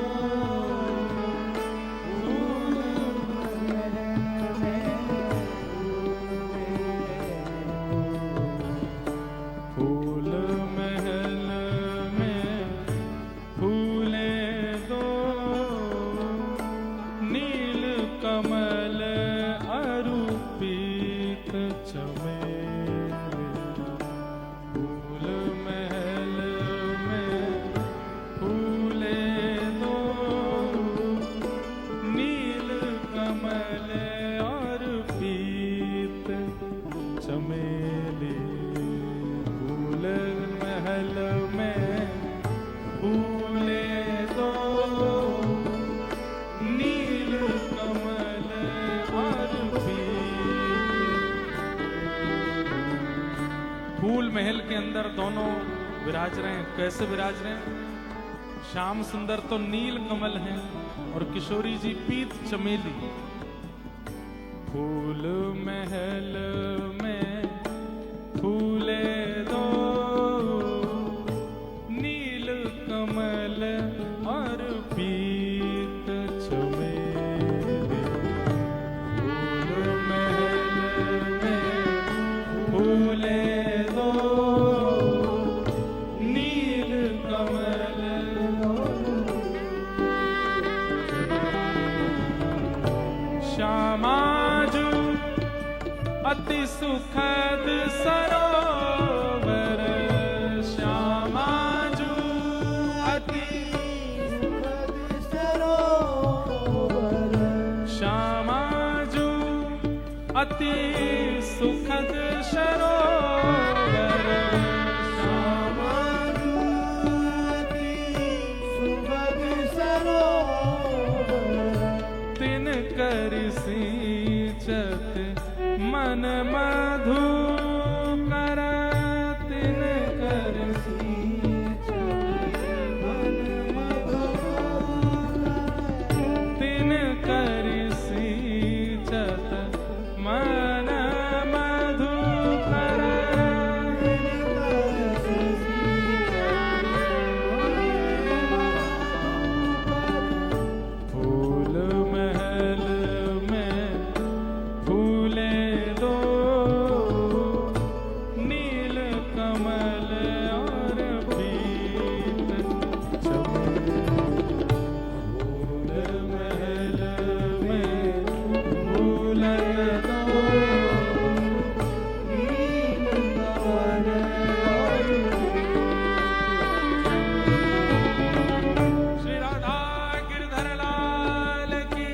फूल महल के अंदर दोनों विराज रहे हैं। कैसे विराज रहे हैं? श्याम सुंदर तो नील कमल हैं और किशोरी जी पीत चमेली। फूल महल में फूले दो, नील कमल और पीत चमेली। फूल महल में फूले दो, नील कमल श्यामाजू अति सुखद सरोवर। श्यामाजू अति सुखद सरोवर। श्यामाजू अति सुखद सरोवर। श्यामाजू अति सुखद सरोवर। तिन कर सिंचत मन मधुकर। तिन कर तिन कर सिंचत मन मधुकर। फूल महल में फूले दो, नील कमल और पीत चमेली। फूल महल में फूले दो, नील कमल और श्री राधा गिरधर लाल की।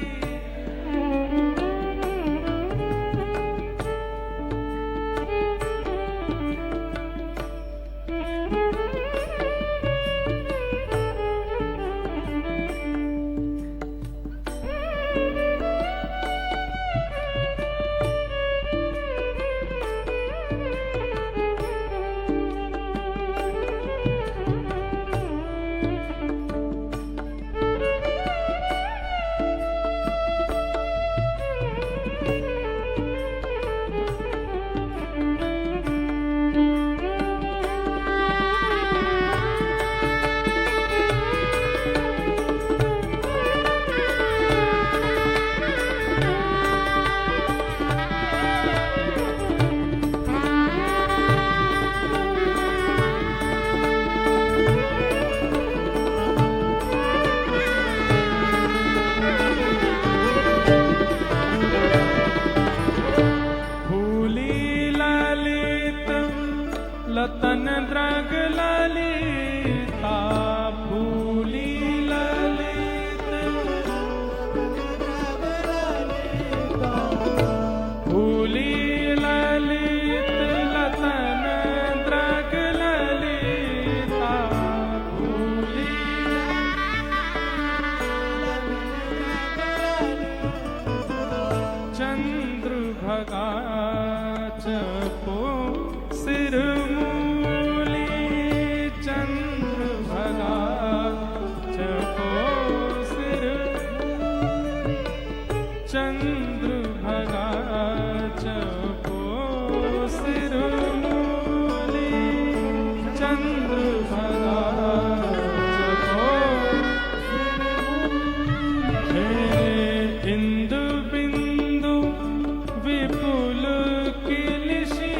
फूली ललित लतन द्रग ललिता। फूली ललित फूली ललित लतन द्रग ललिता। फूली चंद्रभगा चपो सिर मूली। चंद्रभगा चपो सिर। चंद्रभगा चपो सिर मूली। चंद्रभगा चपो हे इंदु बिंदु विपुल किलसी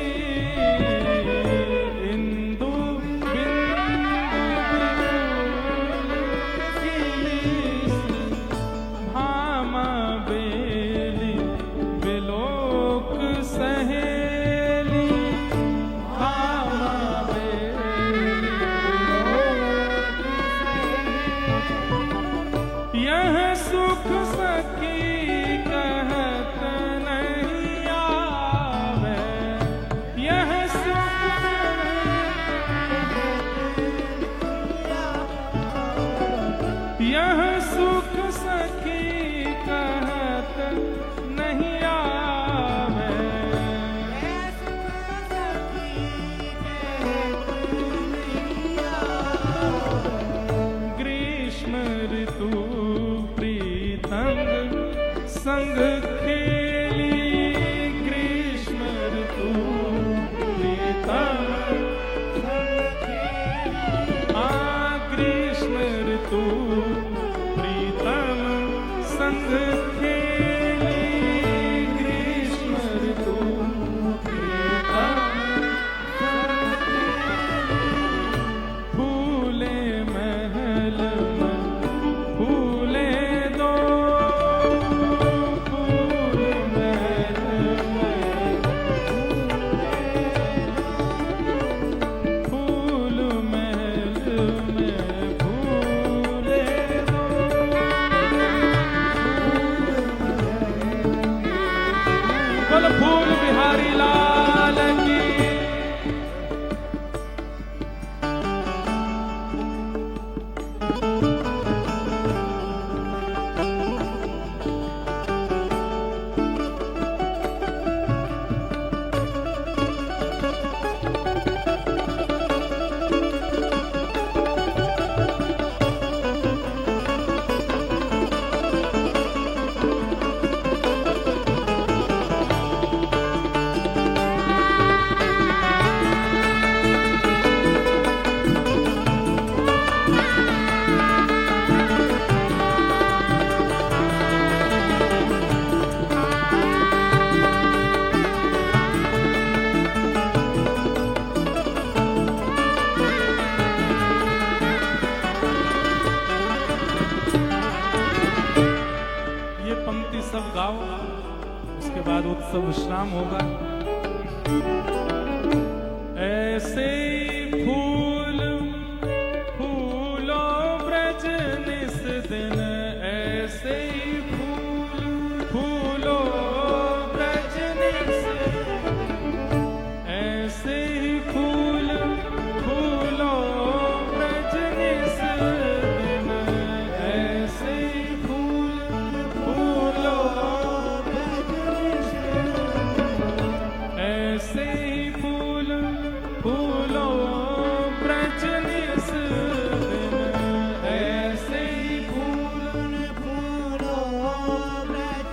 बिहारी लाल की। ये पंक्ति सब गाओ, उसके बाद उत्सव विश्राम होगा। ऐसे ही फूल फूलो ब्रज निस दिन, ऐसे ही फूल फूलो ब्रज निस दिन, ऐसे ही फूल फूलो ब्रज निस दिन, ऐसे ही फूल फूलो ऐसे ही फूल फूलो ब्रज निस दिन, ऐसे ही फूल फूलो ब्रज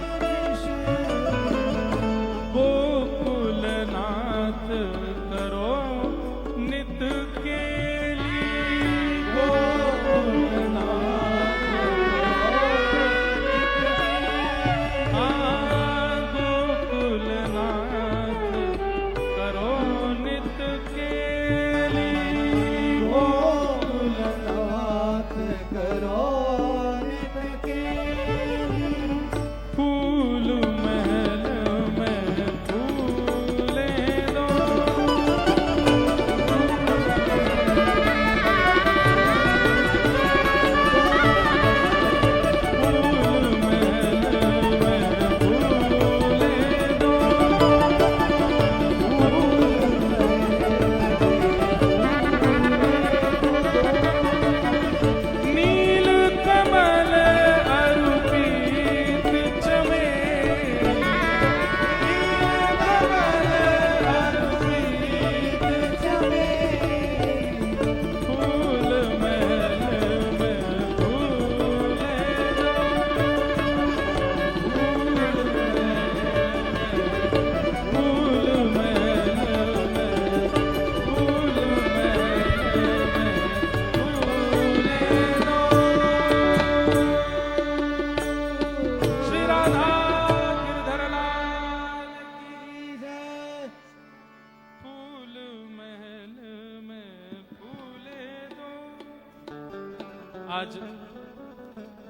गोकुलनाथ करो नित केली, गोकुलनाथ गोकुलनाथ करो नित केली, गोकुलनाथ करो नित केली। फूल महल में फूले दो, फूल महल में फूले दो, नील कमल अरु पीत चमेली, नील कमल अरु पीत चमेली, फूल महल में फूले दो, फूल महल में फूल श्री राधा गिरधर लाल की जय। फूल महल में फूले दो। आज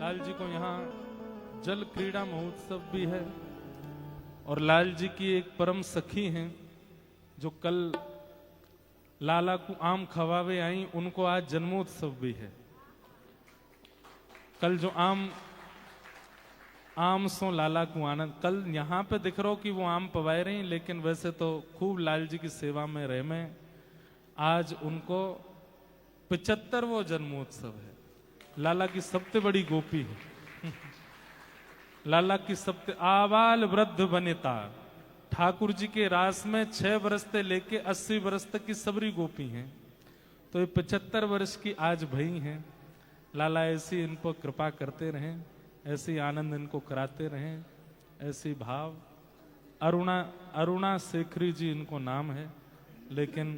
लाल जी को यहाँ जल क्रीड़ा महोत्सव भी है और लाल जी की एक परम सखी हैं जो कल लाला को आम खवावे आई, उनको आज जन्मोत्सव भी है। कल जो आम सो लाला को आनंद, कल यहाँ पे दिख रहा हो कि वो आम पवाए रही, लेकिन वैसे तो खूब लाल जी की सेवा में रहे में। आज उनको 75वां जन्मोत्सव है। लाला की सबसे बड़ी गोपी है। लाला की सबसे आबाल वृद्ध वनिता, ठाकुर जी के रास में 6 वर्ष से लेके 80 वर्ष तक की सबरी गोपी हैं। तो ये 75 वर्ष की आज भई हैं। लाला ऐसी इनको कृपा करते रहें, ऐसी आनंद इनको कराते रहें, ऐसी भाव। अरुणा शेखरी जी इनको नाम है, लेकिन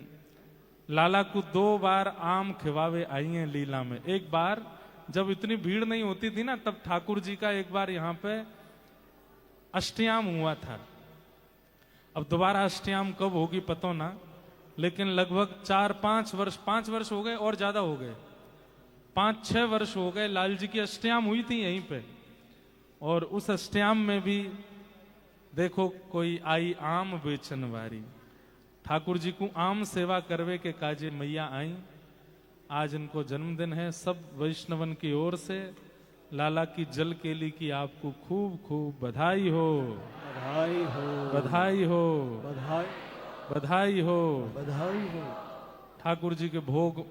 लाला को 2 बार आम खिवावे आई हैं लीला में। एक बार जब इतनी भीड़ नहीं होती थी ना, तब ठाकुर जी का एक बार यहाँ पे अष्टयाम हुआ था। अब दोबारा अष्टयाम कब होगी पता ना, लेकिन लगभग 4-5 वर्ष, 5 वर्ष हो गए और ज्यादा हो गए, 5-6 वर्ष हो गए लाल जी की अष्टयाम हुई थी यहीं पे। और उस अष्टयाम में भी देखो कोई आई आम बेचन वारी, ठाकुर जी को आम सेवा करवे के काजे मैया आई। आज इनको जन्मदिन है। सब वैष्णवन की ओर से लाला की जल केली की आपको खूब खूब बधाई हो। बधाई हो, बधाई हो, बधाई, बधाई हो। बधाई हो। ठाकुर जी के भोग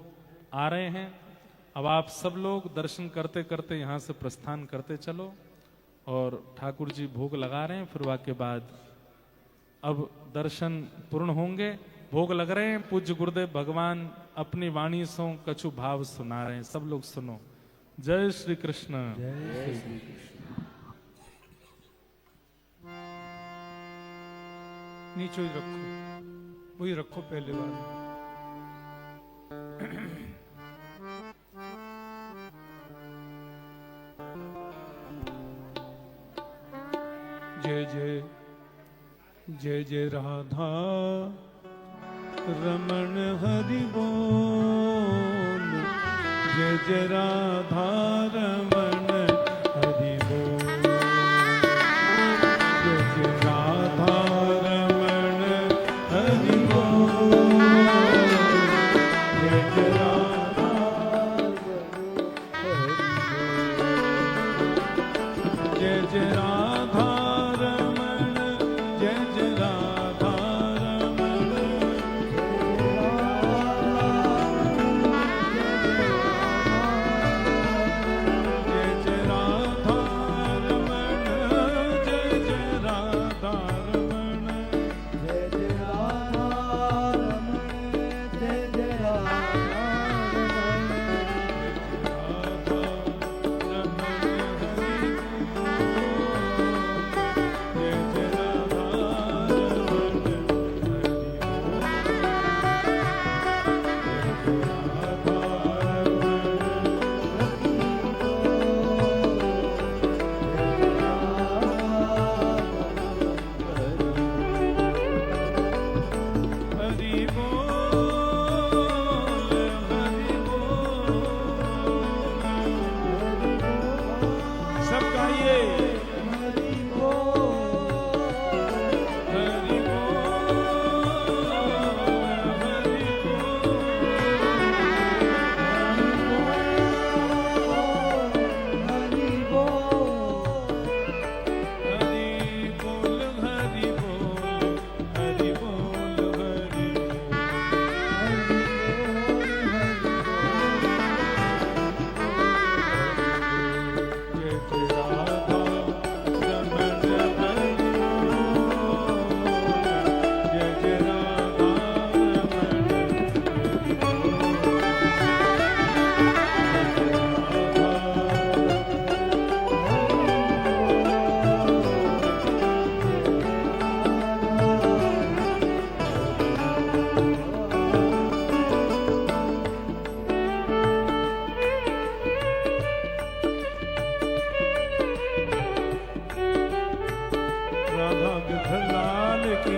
आ रहे हैं। अब आप सब लोग दर्शन करते करते यहाँ से प्रस्थान करते चलो। और ठाकुर जी भोग लगा रहे हैं, फिर वाके बाद अब दर्शन पूर्ण होंगे। भोग लग रहे हैं। पूज्य गुरुदेव भगवान अपनी वाणी सो कछु भाव सुना रहे हैं, सब लोग सुनो। जय श्री कृष्ण। जय श्री कृष्ण। नीचे ही रखो, वही रखो पहले वाले। जय जय जय जय राधा रमण हरि बोल, जय जय राधा रमण हरि बोल, जय जय राधा रमण हरि बोल, जय जय राधा जय जय राधा रमण, जय जय राधा रमण, जय जय राधा रमण, जय जय राधा रमण, जय जय राधा रमण, जय जय राधा रमण, राधा रमण हरि बोल, जय जय राधा रमण हरि सब गाइए हरि बोल, हरि बोल, हरि हरि बोल, हरि बोल, हरि बोल, हरि बोल, हरि जय जय राधा रमण हरि बोल, जय जय राधा रमण हरि राधा कृष्ण लाल की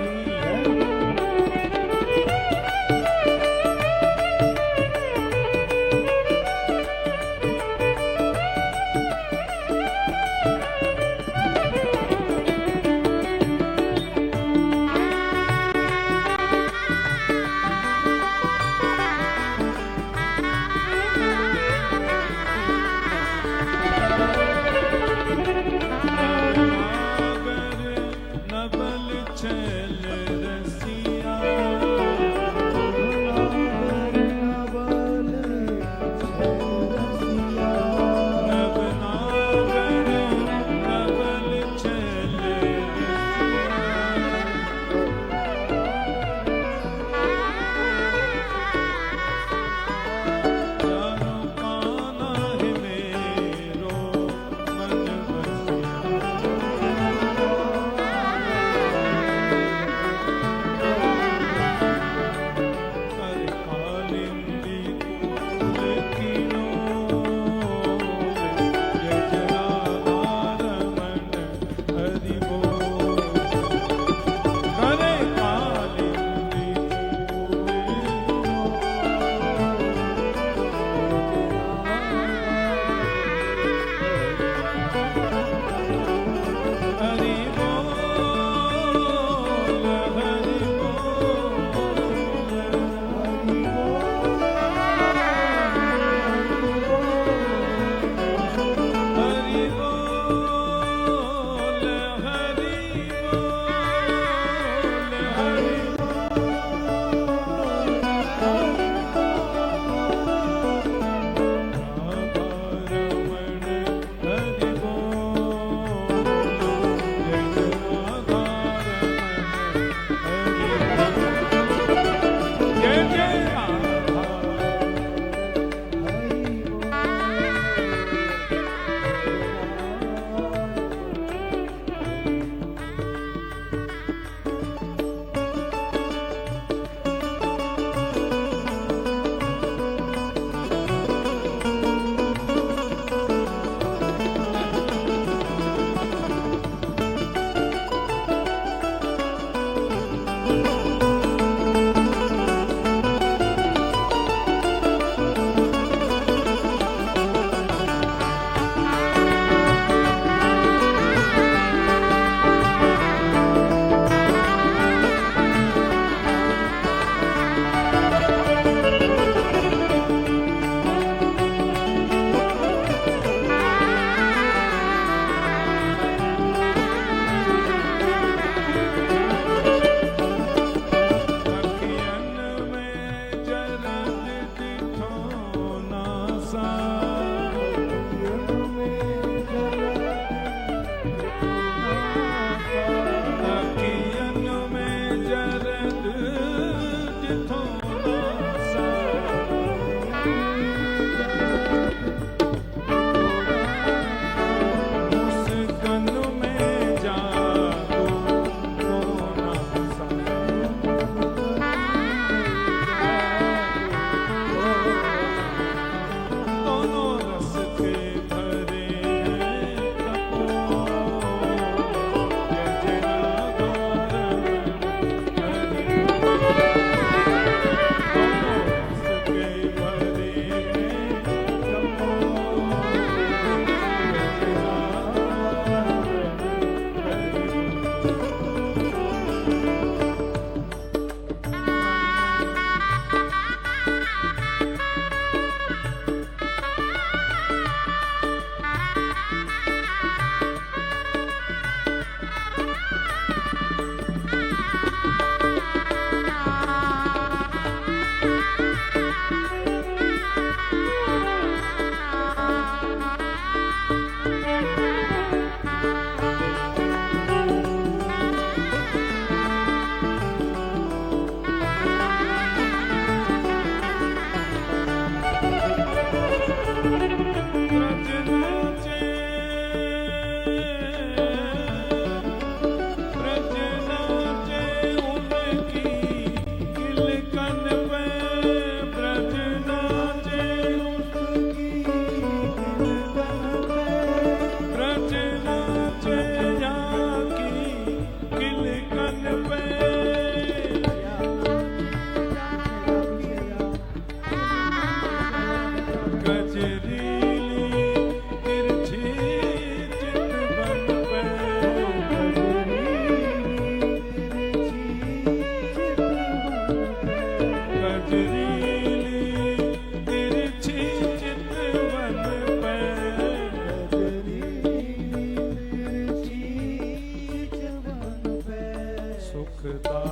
नागर नबल छैल रसिया, नबल रसिया, नब नागर नबल छैल रसिया, चारों काना है मेरो मन बसिया,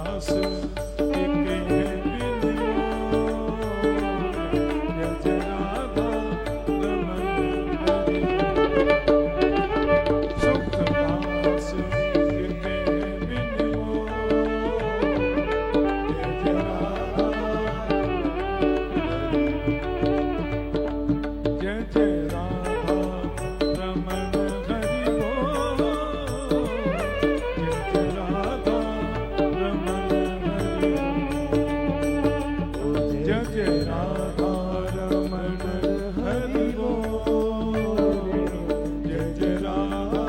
दास एक है बिन जय जय राधा रमण हरि सुख दास एक है बिन जय जय राधा जय जय राधा रमण हरि बोल जय जय राधा रमण हरि बोल जय जय राधा रमण हरि बोल जय जय राधा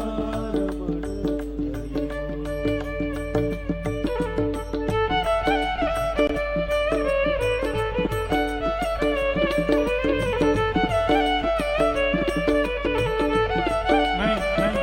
नहीं नहीं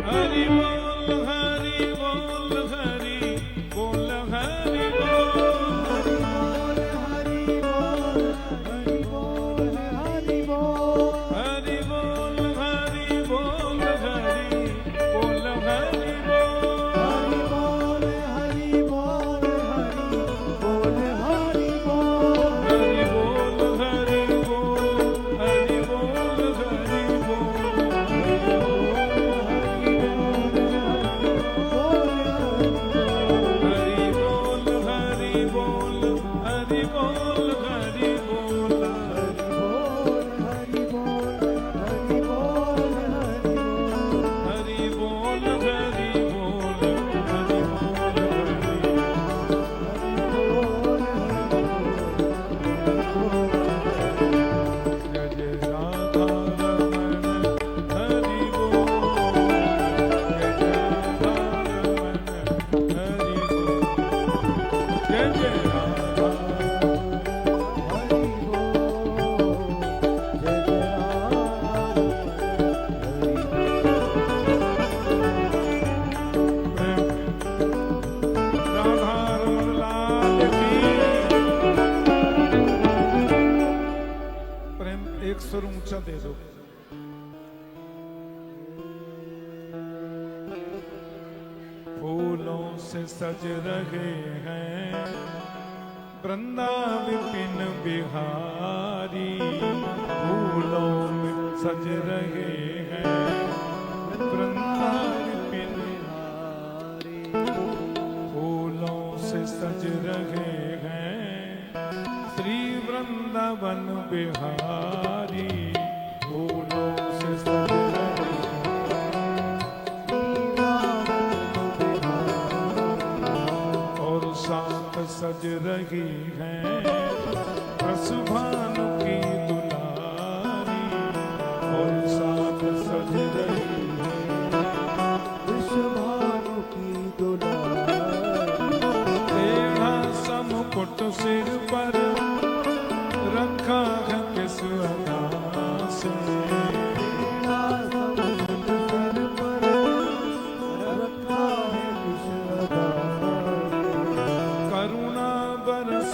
हरि बोल हरि बोल हरि बोल हरि बोल हरि बोल हरि बोल हरि बोल हरि बोल हरि बोल हरि बोल हरि बोल हरि बोल हरि बोल हरि बोल हरि हरि बोल बोल हरि बोल हरि बोल हरि बोल हरि बोल हरि बोल हरि बोल हरि बोल हरि बोल हरि बोल हरि बोल जय जय राधा रमण हरि बोल जय जय राधा रमण हरि बोल जय जय राधा राधा रमण लाल की प्रेम एक स्वर ऊंचा दे दो फूलों से सज रहे हैं वृंदा विपिन बिहारी फूलों में सज रहे हैं वृंदा विपिन फूलों से सज रहे हैं श्री वृंदावन बिहारी फूलों से सज रहे और साथ सज रही हैं रस भानु की दुलारी और साथ सज रही विश्वभानु की दुलारी टेढ़ा सा मुकुट सिर पर रखा है किस अदा से सर पर रखा है विश्वदा करुणा बरस